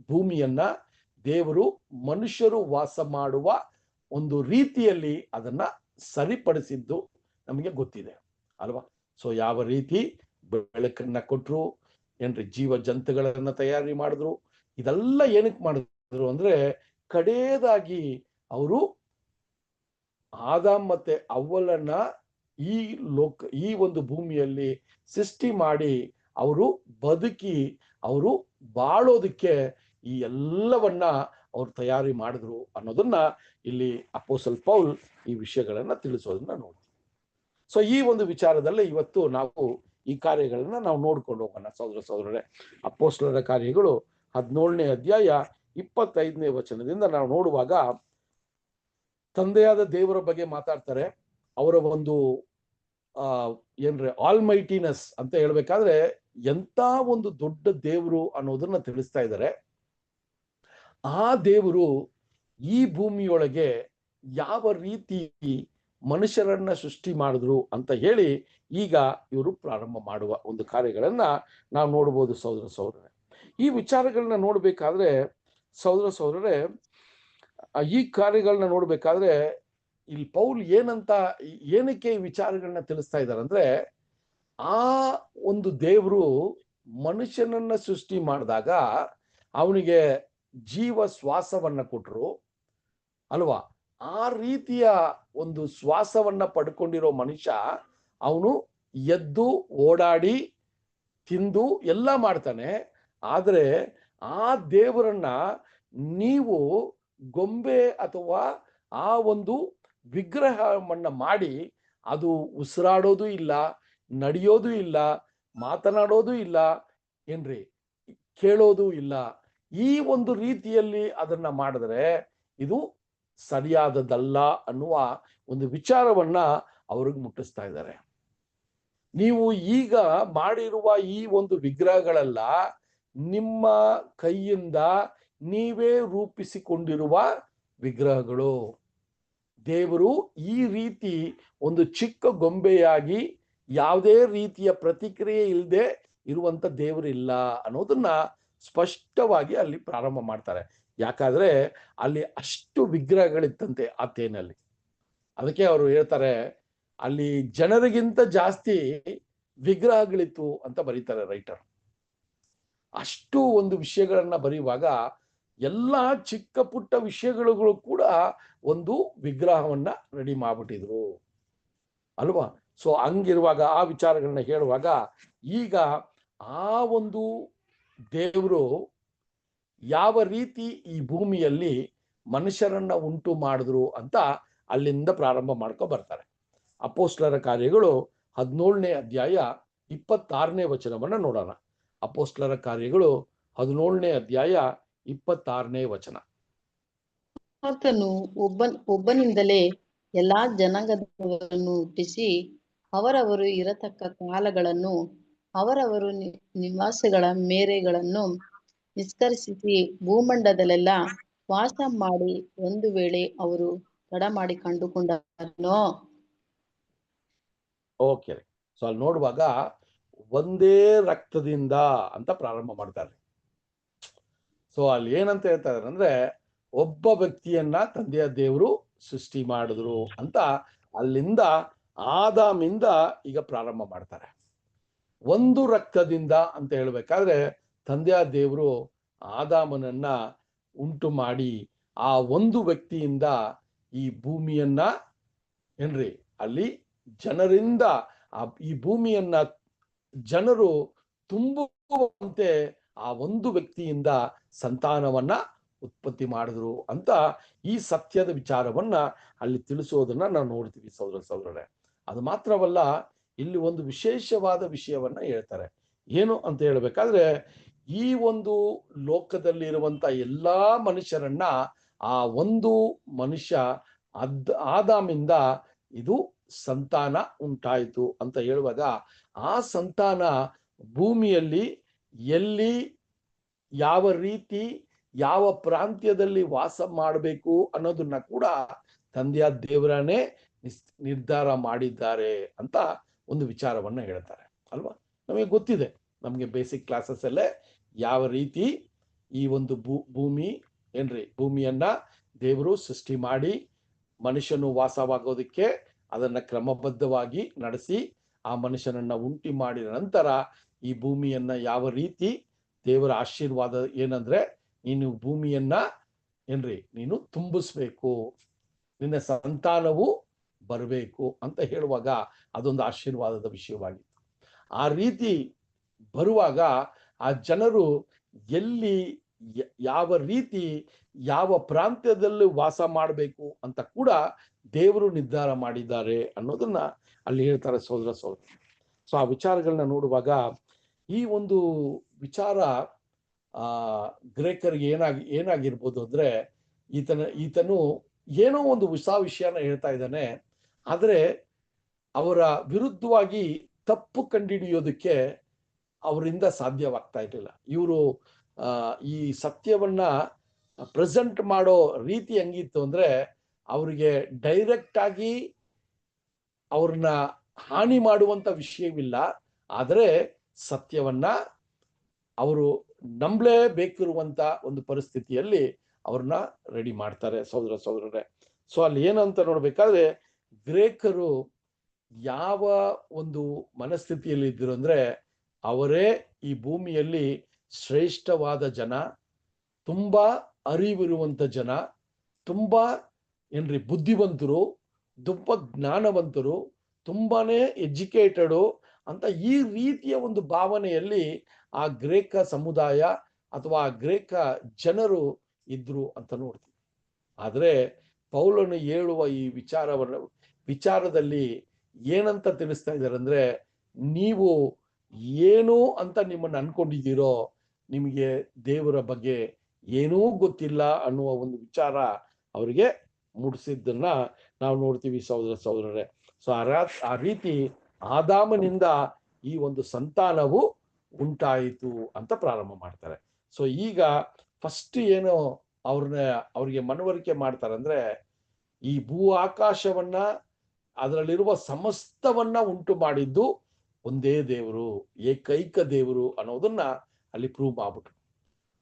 ಭೂಮಿಯನ್ನ ದೇವರು ಮನುಷ್ಯರು ವಾಸ ಮಾಡುವ ಒಂದು ರೀತಿಯಲ್ಲಿ ಅದನ್ನ ಸರಿಪಡಿಸಿದ್ದು ನಮಗೆ ಗೊತ್ತಿದೆ ಅಲ್ವಾ? ಸೊ ಯಾವ ರೀತಿ ಬೆಳಕನ್ನ ಕೊಟ್ರು, ಏನ್ರಿ ಜೀವ ಜಂತುಗಳನ್ನ ತಯಾರಿ ಮಾಡಿದ್ರು, ಇದೆಲ್ಲ ಏನಕ್ಕೆ ಮಾಡಿದ್ರು ಅಂದ್ರೆ ಕಡೇದಾಗಿ ಅವರು ಆದಾಮ್ ಮತ್ತೆ ಅವ್ವಲನ್ನ ಈ ಒಂದು ಭೂಮಿಯಲ್ಲಿ ಸೃಷ್ಟಿ ಮಾಡಿ ಅವರು ಬದುಕಿ ಅವರು ಬಾಳೋದಕ್ಕೆ ಈ ಎಲ್ಲವನ್ನ ಅವ್ರು ತಯಾರಿ ಮಾಡಿದ್ರು ಅನ್ನೋದನ್ನ ಇಲ್ಲಿ ಅಪೊಸ್ತಲ ಪೌಲ್ ಈ ವಿಷಯಗಳನ್ನ ತಿಳಿಸೋದನ್ನ ನೋಡ್ತೀವಿ. ಸೊ ಈ ಒಂದು ವಿಚಾರದಲ್ಲಿ ಇವತ್ತು ನಾವು ಈ ಕಾರ್ಯಗಳನ್ನ ನಾವು ನೋಡ್ಕೊಂಡು ಹೋಗೋಣ ಸಹೋದರರೇ. ಅಪೊಸ್ತಲರ ಕಾರ್ಯಗಳು 17ನೇ ಅಧ್ಯಾಯ 25ನೇ ವಚನದಿಂದ ನಾವು ನೋಡುವಾಗ ತಂದೆಯಾದ ದೇವರ ಬಗ್ಗೆ ಮಾತಾಡ್ತಾರೆ. ಅವರ ಒಂದು ಏನ್ರಿ ಆಲ್ಮೈಟಿನೆಸ್ ಅಂತ ಹೇಳ್ಬೇಕಾದ್ರೆ ಎಂತ ಒಂದು ದೊಡ್ಡ ದೇವರು ಅನ್ನೋದನ್ನ ತಿಳಿಸ್ತಾ ಇದ್ದಾರೆ. ಆ ದೇವರು ಈ ಭೂಮಿಯೊಳಗೆ ಯಾವ ರೀತಿ ಮನುಷ್ಯರನ್ನ ಸೃಷ್ಟಿ ಮಾಡಿದ್ರು ಅಂತ ಹೇಳಿ ಈಗ ಇವರು ಪ್ರಾರಂಭ ಮಾಡುವ ಒಂದು ಕಾರ್ಯಗಳನ್ನ ನಾವು ನೋಡ್ಬೋದು ಸಹೋದರರೇ. ಈ ವಿಚಾರಗಳನ್ನ ನೋಡ್ಬೇಕಾದ್ರೆ ಸಹೋದರರೇ ಈ ಕಾರ್ಯಗಳನ್ನ ನೋಡ್ಬೇಕಾದ್ರೆ ಇಲ್ಲಿ ಪೌಲ್ ಏನಕ್ಕೆ ಈ ವಿಚಾರಗಳನ್ನ ತಿಳಿಸ್ತಾ ಇದ್ದಾರೆ ಅಂದ್ರೆ, ಆ ಒಂದು ದೇವರು ಮನುಷ್ಯನನ್ನ ಸೃಷ್ಟಿ ಮಾಡಿದಾಗ ಅವನಿಗೆ ಜೀವ ಶ್ವಾಸವನ್ನ ಕೊಟ್ರು ಅಲ್ವಾ? ಆ ರೀತಿಯ ಒಂದು ಶ್ವಾಸವನ್ನ ಪಡ್ಕೊಂಡಿರೋ ಮನುಷ್ಯ ಅವನು ಎದ್ದು ಓಡಾಡಿ ತಿಂದು ಎಲ್ಲ ಮಾಡ್ತಾನೆ. ಆದ್ರೆ ಆ ದೇವರನ್ನ ನೀವು ಗೊಂಬೆ ಅಥವಾ ಆ ಒಂದು ವಿಗ್ರಹವನ್ನ ಮಾಡಿ ಅದು ಉಸಿರಾಡೋದು ಇಲ್ಲ, ನಡೆಯೋದು ಇಲ್ಲ, ಮಾತನಾಡೋದು ಇಲ್ಲ, ಏನ್ರಿ ಕೇಳೋದು ಇಲ್ಲ. ಈ ಒಂದು ರೀತಿಯಲ್ಲಿ ಅದನ್ನ ಮಾಡಿದ್ರೆ ಇದು ಸರಿಯಾದದಲ್ಲ ಅನ್ನುವ ಒಂದು ವಿಚಾರವನ್ನ ಅವ್ರಿಗೆ ಮುಟ್ಟಿಸ್ತಾ ಇದ್ದಾರೆ. ನೀವು ಈಗ ಮಾಡಿರುವ ಈ ಒಂದು ವಿಗ್ರಹಗಳೆಲ್ಲ ನಿಮ್ಮ ಕೈಯಿಂದ ನೀವೇ ರೂಪಿಸಿಕೊಂಡಿರುವ ವಿಗ್ರಹಗಳು. ದೇವರು ಈ ರೀತಿ ಒಂದು ಚಿಕ್ಕ ಗೊಂಬೆಯಾಗಿ ಯಾವುದೇ ರೀತಿಯ ಪ್ರತಿಕ್ರಿಯೆ ಇಲ್ಲದೆ ಇರುವಂತ ದೇವರಿಲ್ಲ ಅನ್ನೋದನ್ನ ಸ್ಪಷ್ಟವಾಗಿ ಅಲ್ಲಿ ಪ್ರಾರಂಭ ಮಾಡ್ತಾರೆ. ಯಾಕಾದ್ರೆ ಅಲ್ಲಿ ಅಷ್ಟು ವಿಗ್ರಹಗಳಿತ್ತಂತೆ ಅಥೇನಲ್ಲಿ. ಅದಕ್ಕೆ ಅವರು ಹೇಳ್ತಾರೆ ಅಲ್ಲಿ ಜನರಿಗಿಂತ ಜಾಸ್ತಿ ವಿಗ್ರಹಗಳಿತ್ತು ಅಂತ ಬರೀತಾರೆ ರೈಟರ್. ಅಷ್ಟು ಒಂದು ವಿಷಯಗಳನ್ನ ಬರೆಯುವಾಗ ಎಲ್ಲಾ ಚಿಕ್ಕ ಪುಟ್ಟ ವಿಷಯಗಳು ಕೂಡ ಒಂದು ವಿಗ್ರಹವನ್ನ ರೆಡಿ ಮಾಡ್ಬಿಟ್ಟಿದ್ರು ಅಲ್ವಾ? ಸೊ ಹಂಗಿರುವಾಗ ಆ ವಿಚಾರಗಳನ್ನ ಹೇಳುವಾಗ ಈಗ ಆ ಒಂದು ದೇವರು ಯಾವ ರೀತಿ ಈ ಭೂಮಿಯಲ್ಲಿ ಮನುಷ್ಯರನ್ನ ಉಂಟು ಮಾಡಿದ್ರು ಅಂತ ಅಲ್ಲಿಂದ ಪ್ರಾರಂಭ ಮಾಡ್ಕೊ ಬರ್ತಾರೆ. ಅಪೋಸ್ಲರ ಕಾರ್ಯಗಳು 17ನೇ ಅಧ್ಯಾಯ 26ನೇ ವಚನವನ್ನ ನೋಡೋಣ. ಅಪೋಸ್ಲರ ಕಾರ್ಯಗಳು 17ನೇ ಅಧ್ಯಾಯ 26ನೇ ವಚನ. ಆತನು ಒಬ್ಬನಿಂದಲೇ ಎಲ್ಲಾ ಜನಾಂಗದವರನ್ನು ಹುಟ್ಟಿಸಿ ಅವರವರು ಇರತಕ್ಕ ಕಾಲಗಳನ್ನು ಅವರವರು ನಿವಾಸಗಳ ಮೇರೆಗಳನ್ನು ನಿಷ್ಕರ್ಷಿಸಿ ಭೂಮಂಡದಲ್ಲೆಲ್ಲ ವಾಸ ಮಾಡಿ ಒಂದು ವೇಳೆ ಅವರು ತಡ ಮಾಡಿ ಕಂಡುಕೊಂಡನೋ. ಓಕೆ, ಸೊ ಅಲ್ಲಿ ನೋಡುವಾಗ ಒಂದೇ ರಕ್ತದಿಂದ ಅಂತ ಪ್ರಾರಂಭ ಮಾಡ್ತಾರೆ. ಸೊ ಅಲ್ಲಿ ಏನಂತ ಹೇಳ್ತಾ ಇದಾರೆ ಅಂದ್ರೆ ಒಬ್ಬ ವ್ಯಕ್ತಿಯನ್ನ ತಂದೆಯ ದೇವರು ಸೃಷ್ಟಿ ಮಾಡಿದ್ರು ಅಂತ ಅಲ್ಲಿಂದ ಆದಾಮಿಂದ ಈಗ ಪ್ರಾರಂಭ ಮಾಡ್ತಾರೆ. ಒಂದು ರಕ್ತದಿಂದ ಅಂತ ಹೇಳ್ಬೇಕಾದ್ರೆ ತಂದೆಯ ದೇವರು ಆದಾಮನನ್ನ ಉಂಟು ಮಾಡಿ ಆ ಒಂದು ವ್ಯಕ್ತಿಯಿಂದ ಈ ಭೂಮಿಯನ್ನ ಏನ್ರಿ ಅಲ್ಲಿ ಜನರಿಂದ ಈ ಭೂಮಿಯನ್ನ ಜನರು ತುಂಬುವಂತೆ ಆ ಒಂದು ವ್ಯಕ್ತಿಯಿಂದ ಸಂತಾನವನ್ನ ಉತ್ಪತ್ತಿ ಮಾಡಿದ್ರು ಅಂತ ಈ ಸತ್ಯದ ವಿಚಾರವನ್ನ ಅಲ್ಲಿ ತಿಳಿಸೋದನ್ನ ನಾವು ನೋಡ್ತೀವಿ ಸಹೋದರರೇ. ಅದು ಮಾತ್ರವಲ್ಲ, ಇಲ್ಲಿ ಒಂದು ವಿಶೇಷವಾದ ವಿಷಯವನ್ನ ಹೇಳ್ತಾರೆ. ಏನು ಅಂತ ಹೇಳ್ಬೇಕಾದ್ರೆ ಈ ಒಂದು ಲೋಕದಲ್ಲಿ ಇರುವಂತ ಎಲ್ಲಾ ಮನುಷ್ಯರನ್ನ ಆ ಒಂದು ಮನುಷ್ಯ ಆದಾಮಿಂದ ಇದು ಸಂತಾನ ಉಂಟಾಯಿತು ಅಂತ ಹೇಳುವಾಗ ಆ ಸಂತಾನ ಭೂಮಿಯಲ್ಲಿ ಎಲ್ಲಿ ಯಾವ ರೀತಿ ಯಾವ ಪ್ರಾಂತ್ಯದಲ್ಲಿ ವಾಸ ಮಾಡಬೇಕು ಅನ್ನೋದನ್ನ ಕೂಡ ತಂದೆಯ ದೇವರನ್ನೇ ನಿರ್ಧಾರ ಮಾಡಿದ್ದಾರೆ ಅಂತ ಒಂದು ವಿಚಾರವನ್ನ ಹೇಳ್ತಾರೆ ಅಲ್ವಾ. ನಮಗೆ ಗೊತ್ತಿದೆ, ನಮಗೆ ಬೇಸಿಕ್ ಕ್ಲಾಸಸ್ ಅಲ್ಲೇ ಯಾವ ರೀತಿ ಈ ಒಂದು ಭೂಮಿಯನ್ನ ದೇವರು ಸೃಷ್ಟಿ ಮಾಡಿ ಮನುಷ್ಯನು ವಾಸವಾಗೋದಕ್ಕೆ ಅದನ್ನ ಕ್ರಮಬದ್ಧವಾಗಿ ನಡೆಸಿ ಆ ಮನುಷ್ಯನನ್ನ ಉಂಟಿ ಮಾಡಿದ ನಂತರ ಈ ಭೂಮಿಯನ್ನ ಯಾವ ರೀತಿ ದೇವರ ಆಶೀರ್ವಾದ ಏನಂದ್ರೆ ನೀನು ಭೂಮಿಯನ್ನ ನೀನು ತುಂಬಿಸ್ಬೇಕು, ನಿನ್ನ ಸಂತಾನವು ಬರಬೇಕು ಅಂತ ಹೇಳುವಾಗ ಅದೊಂದು ಆಶೀರ್ವಾದದ ವಿಷಯವಾಗಿತ್ತು. ಆ ರೀತಿ ಬರುವಾಗ ಆ ಜನರು ಎಲ್ಲಿ ಯಾವ ರೀತಿ ಯಾವ ಪ್ರಾಂತ್ಯದಲ್ಲಿ ವಾಸ ಮಾಡಬೇಕು ಅಂತ ಕೂಡ ದೇವರು ನಿರ್ಧಾರ ಮಾಡಿದ್ದಾರೆ ಅನ್ನೋದನ್ನ ಅಲ್ಲಿ ಹೇಳ್ತಾರೆ ಸಹೋದರ. ಸೊ ಆ ವಿಚಾರಗಳನ್ನ ನೋಡುವಾಗ ಈ ಒಂದು ವಿಚಾರ ಗ್ರೇಕರಿಗೆ ಏನಾಗಿರ್ಬೋದು ಅಂದ್ರೆ ಈತನು ಏನೋ ಒಂದು ಹೊಸ ವಿಷಯನ ಹೇಳ್ತಾ ಇದ್ದಾನೆ, ಆದ್ರೆ ಅವರ ವಿರುದ್ಧವಾಗಿ ತಪ್ಪು ಕಂಡುಹಿಡಿಯೋದಕ್ಕೆ ಅವರಿಂದ ಸಾಧ್ಯವಾಗ್ತಾ ಇರಲಿಲ್ಲ. ಇವರು ಈ ಸತ್ಯವನ್ನ ಪ್ರೆಸೆಂಟ್ ಮಾಡೋ ರೀತಿ ಹೆಂಗಿತ್ತು ಅಂದ್ರೆ ಅವರಿಗೆ ಡೈರೆಕ್ಟ್ ಆಗಿ ಅವ್ರನ್ನ ಹಾನಿ ಮಾಡುವಂತ ವಿಷಯವಿಲ್ಲ, ಆದರೆ ಸತ್ಯವನ್ನ ಅವರು ನಂಬಲೇಬೇಕಿರುವಂತ ಒಂದು ಪರಿಸ್ಥಿತಿಯಲ್ಲಿ ಅವ್ರನ್ನ ರೆಡಿ ಮಾಡ್ತಾರೆ ಸಹೋದರರೇ. ಸೊ ಅಲ್ಲಿ ಏನಂತ ನೋಡ್ಬೇಕಾದ್ರೆ ಗ್ರೇಕರು ಯಾವ ಒಂದು ಮನಸ್ಥಿತಿಯಲ್ಲಿ ಇದ್ರು ಅಂದ್ರೆ ಅವರೇ ಈ ಭೂಮಿಯಲ್ಲಿ ಶ್ರೇಷ್ಠವಾದ ಜನ, ತುಂಬಾ ಅರಿವಿರುವಂತ ಜನ, ತುಂಬಾ ಬುದ್ಧಿವಂತರು, ತುಂಬಾ ಜ್ಞಾನವಂತರು, ತುಂಬಾನೇ ಎಜುಕೇಟೆಡು ಅಂತ ಈ ರೀತಿಯ ಒಂದು ಭಾವನೆಯಲ್ಲಿ ಆ ಗ್ರೇಕ ಸಮುದಾಯ ಅಥವಾ ಆ ಗ್ರೇಕ ಜನರು ಇದ್ರು ಅಂತ ನೋಡ್ತೀವಿ. ಆದ್ರೆ ಪೌಲನು ಹೇಳುವ ಈ ವಿಚಾರದಲ್ಲಿ ಏನಂತ ತಿಳಿಸ್ತಾ ಇದ್ದಾರೆ ಅಂದ್ರೆ ನೀವು ಏನು ಅಂತ ನಿಮ್ಮನ್ನು ಅನ್ಕೊಂಡಿದ್ದೀರೋ ನಿಮಗೆ ದೇವರ ಬಗ್ಗೆ ಏನೂ ಗೊತ್ತಿಲ್ಲ ಅನ್ನುವ ಒಂದು ವಿಚಾರ ಅವರಿಗೆ ಮೂಡಿಸಿದ್ದನ್ನ ನಾವು ನೋಡ್ತೀವಿ ಸಹೋದರರೇ. ಸೊ ಆ ರೀತಿ ಆದಾಮನಿಂದ ಈ ಒಂದು ಸಂತಾನವು ಉಂಟಾಯಿತು ಅಂತ ಪ್ರಾರಂಭ ಮಾಡ್ತಾರೆ. ಸೊ ಈಗ ಫಸ್ಟ್ ಏನು ಅವ್ರಿಗೆ ಮನವರಿಕೆ ಮಾಡ್ತಾರೆ ಅಂದ್ರೆ ಈ ಭೂ ಆಕಾಶವನ್ನ ಅದರಲ್ಲಿರುವ ಸಮಸ್ತವನ್ನ ಉಂಟು ಮಾಡಿದ್ದು ಒಂದೇ ದೇವರು, ಏಕೈಕ ದೇವರು ಅನ್ನೋದನ್ನ ಅಲ್ಲಿ ಪ್ರೂವ್ ಮಾಡ್ಬಿಟ್ರು.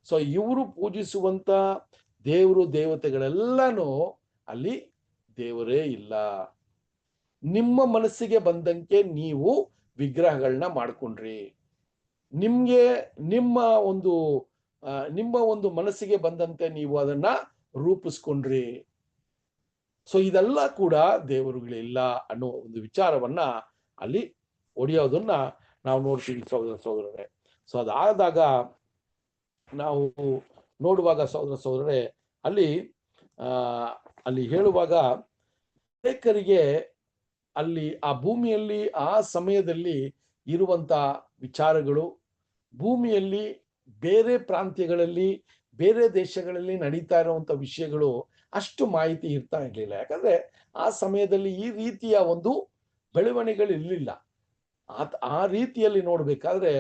ಸೊ ಇವರು ಪೂಜಿಸುವಂತ ದೇವರು ದೇವತೆಗಳೆಲ್ಲನೂ ಅಲ್ಲಿ ದೇವರೇ ಇಲ್ಲ. ನಿಮ್ಮ ಮನಸ್ಸಿಗೆ ಬಂದಂತೆ ನೀವು ವಿಗ್ರಹಗಳನ್ನ ಮಾಡ್ಕೊಂಡ್ರಿ, ನಿಮ್ಮ ಒಂದು ಮನಸ್ಸಿಗೆ ಬಂದಂತೆ ನೀವು ಅದನ್ನ ರೂಪಿಸ್ಕೊಂಡ್ರಿ. ಸೊ ಇದೆಲ್ಲ ಕೂಡ ದೇವರುಗಳಿಲ್ಲ ಅನ್ನೋ ಒಂದು ವಿಚಾರವನ್ನ ಅಲ್ಲಿ ಹೊಡೆಯೋದನ್ನ ನಾವು ನೋಡ್ತೀವಿ ಸಹೋದರರೇ. ಸೊ ಅದಾದಾಗ ನಾವು ನೋಡುವಾಗ ಸಹೋದರರೇ, ಅಲ್ಲಿ ಅಲ್ಲಿ ಹೇಳುವಾಗ ಗ್ರೀಕರಿಗೆ ಅಲ್ಲಿ ಆ ಭೂಮಿಯಲ್ಲಿ ಆ ಸಮಯದಲ್ಲಿ ಇರುವಂತ ವಿಚಾರಗಳು, ಭೂಮಿಯಲ್ಲಿ ಬೇರೆ ಪ್ರಾಂತ್ಯಗಳಲ್ಲಿ ಬೇರೆ ದೇಶಗಳಲ್ಲಿ ನಡೀತಾ ಇರುವಂತ ವಿಷಯಗಳು ಅಷ್ಟು ಮಾಹಿತಿ ಇರ್ತಾ ಇರ್ಲಿಲ್ಲ. ಯಾಕಂದ್ರೆ ಆ ಸಮಯದಲ್ಲಿ ಈ ರೀತಿಯ ಒಂದು ಬೆಳವಣಿಗೆಗಳು ಇರಲಿಲ್ಲ. ಆ ರೀತಿಯಲ್ಲಿ ನೋಡ್ಬೇಕಾದ್ರೆ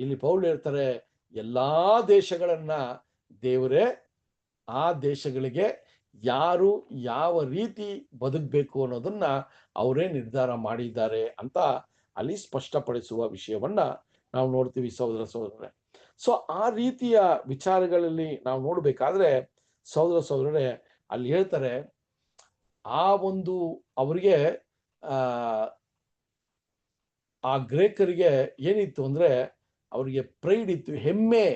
ಇಲ್ಲಿ ಪೌಲ್ ಹೇಳ್ತಾರೆ, ಎಲ್ಲಾ ದೇಶಗಳನ್ನ ದೇವರೇ ಆ ದೇಶಗಳಿಗೆ ಯಾರು ಯಾವ ರೀತಿ ಬದುಕಬೇಕು ಅನ್ನೋದನ್ನ ಅವರೇ ನಿರ್ಧಾರ ಮಾಡಿದ್ದಾರೆ ಅಂತ ಅಲ್ಲಿ ಸ್ಪಷ್ಟಪಡಿಸುವ ವಿಷಯವನ್ನ ನಾವು ನೋಡ್ತೀವಿ ಸಹೋದರರೇ. ಸೊ ಆ ರೀತಿಯ ವಿಚಾರಗಳಲ್ಲಿ ನಾವು ನೋಡ್ಬೇಕಾದ್ರೆ ಸಹೋದರರೇ, ಅಲ್ಲಿ ಹೇಳ್ತಾರೆ, ಆ ಒಂದು ಅವರಿಗೆ ಆ ಗ್ರೀಕರಿಗೆ ಏನಿತ್ತು ಅಂದ್ರೆ ಅವರಿಗೆ ಪ್ರೈಡ್ ಇತ್ತು, ಹೆಮ್ಮೆ,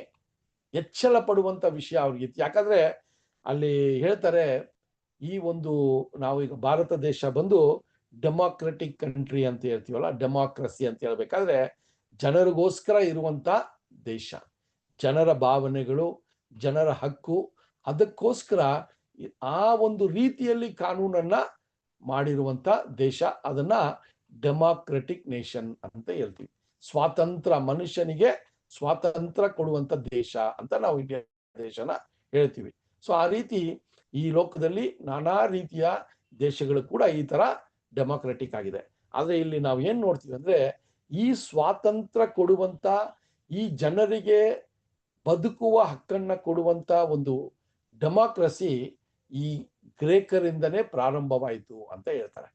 ಎಚ್ಚಲ ಪಡುವಂತ ವಿಷಯ ಅವ್ರಿಗಿತ್ತು. ಯಾಕಂದ್ರೆ ಅಲ್ಲಿ ಹೇಳ್ತಾರೆ, ಈ ಒಂದು ನಾವು ಈಗ ಭಾರತ ದೇಶ ಬಂದು ಡೆಮಾಕ್ರೆಟಿಕ್ ಕಂಟ್ರಿ ಅಂತ ಹೇಳ್ತೀವಲ್ಲ, ಡೆಮಾಕ್ರಸಿ ಅಂತ ಹೇಳ್ಬೇಕಾದ್ರೆ ಜನರಿಗೋಸ್ಕರ ಇರುವಂತ ದೇಶ, ಜನರ ಭಾವನೆಗಳು, ಜನರ ಹಕ್ಕು, ಅದಕ್ಕೋಸ್ಕರ ಆ ಒಂದು ರೀತಿಯಲ್ಲಿ ಕಾನೂನನ್ನ ಮಾಡಿರುವಂತ ದೇಶ, ಅದನ್ನ ಡೆಮಾಕ್ರೆಟಿಕ್ ನೇಷನ್ ಅಂತ ಹೇಳ್ತೀವಿ. ಸ್ವಾತಂತ್ರ್ಯ, ಮನುಷ್ಯನಿಗೆ ಸ್ವಾತಂತ್ರ್ಯ ಕೊಡುವಂತ ದೇಶ ಅಂತ ನಾವು ಇಂಡಿಯಾ ದೇಶನ ಹೇಳ್ತೀವಿ. ಸೊ ಆ ರೀತಿ ಈ ಲೋಕದಲ್ಲಿ ನಾನಾ ರೀತಿಯ ದೇಶಗಳು ಕೂಡ ಈ ತರ ಡೆಮಾಕ್ರೆಟಿಕ್ ಆಗಿದೆ. ಆದ್ರೆ ಇಲ್ಲಿ ನಾವು ಏನ್ ನೋಡ್ತೀವಿ ಅಂದ್ರೆ, ಈ ಸ್ವಾತಂತ್ರ್ಯ ಕೊಡುವಂತ, ಈ ಜನರಿಗೆ ಬದುಕುವ ಹಕ್ಕನ್ನ ಕೊಡುವಂತ ಒಂದು ಡೆಮಾಕ್ರಸಿ ಈ ಗ್ರೀಕರಿಂದನೇ ಪ್ರಾರಂಭವಾಯಿತು ಅಂತ ಹೇಳ್ತಾರೆ.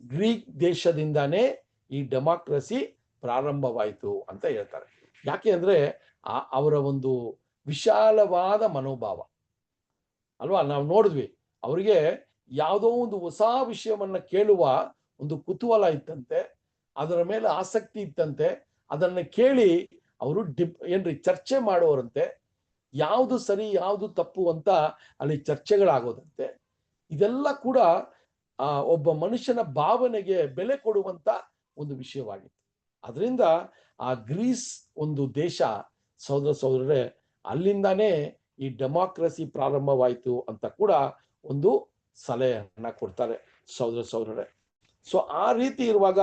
ಗ್ರೀಕ್ ದೇಶದಿಂದಾನೇ ಈ ಡೆಮಾಕ್ರಸಿ ಪ್ರಾರಂಭವಾಯಿತು ಅಂತ ಹೇಳ್ತಾರೆ. ಯಾಕೆ ಅಂದ್ರೆ ಅವರ ಒಂದು ವಿಶಾಲವಾದ ಮನೋಭಾವ ಅಲ್ವಾ. ನಾವು ನೋಡಿದ್ವಿ, ಅವರಿಗೆ ಯಾವುದೋ ಒಂದು ಹೊಸ ವಿಷಯವನ್ನ ಕೇಳುವ ಒಂದು ಕುತೂಹಲ ಇತ್ತಂತೆ, ಅದರ ಮೇಲೆ ಆಸಕ್ತಿ ಇತ್ತಂತೆ, ಅದನ್ನ ಕೇಳಿ ಅವರು ಚರ್ಚೆ ಮಾಡೋರಂತೆ, ಯಾವುದು ಸರಿ ಯಾವುದು ತಪ್ಪು ಅಂತ ಅಲ್ಲಿ ಚರ್ಚೆಗಳಾಗೋದಂತೆ. ಇದೆಲ್ಲ ಕೂಡ ಒಬ್ಬ ಮನುಷ್ಯನ ಭಾವನೆಗೆ ಬೆಲೆ ಕೊಡುವಂತ ಒಂದು ವಿಷಯವಾಗಿತ್ತು. ಅದರಿಂದ ಆ ಗ್ರೀಸ್ ಒಂದು ದೇಶ ಸಹೋದರರೇ, ಅಲ್ಲಿಂದಾನೇ ಈ ಡೆಮಾಕ್ರಸಿ ಪ್ರಾರಂಭವಾಯಿತು ಅಂತ ಕೂಡ ಒಂದು ಸಲಹೆಯನ್ನ ಕೊಡ್ತಾರೆ ಸಹೋದರರೇ. ಸೊ ಆ ರೀತಿ ಇರುವಾಗ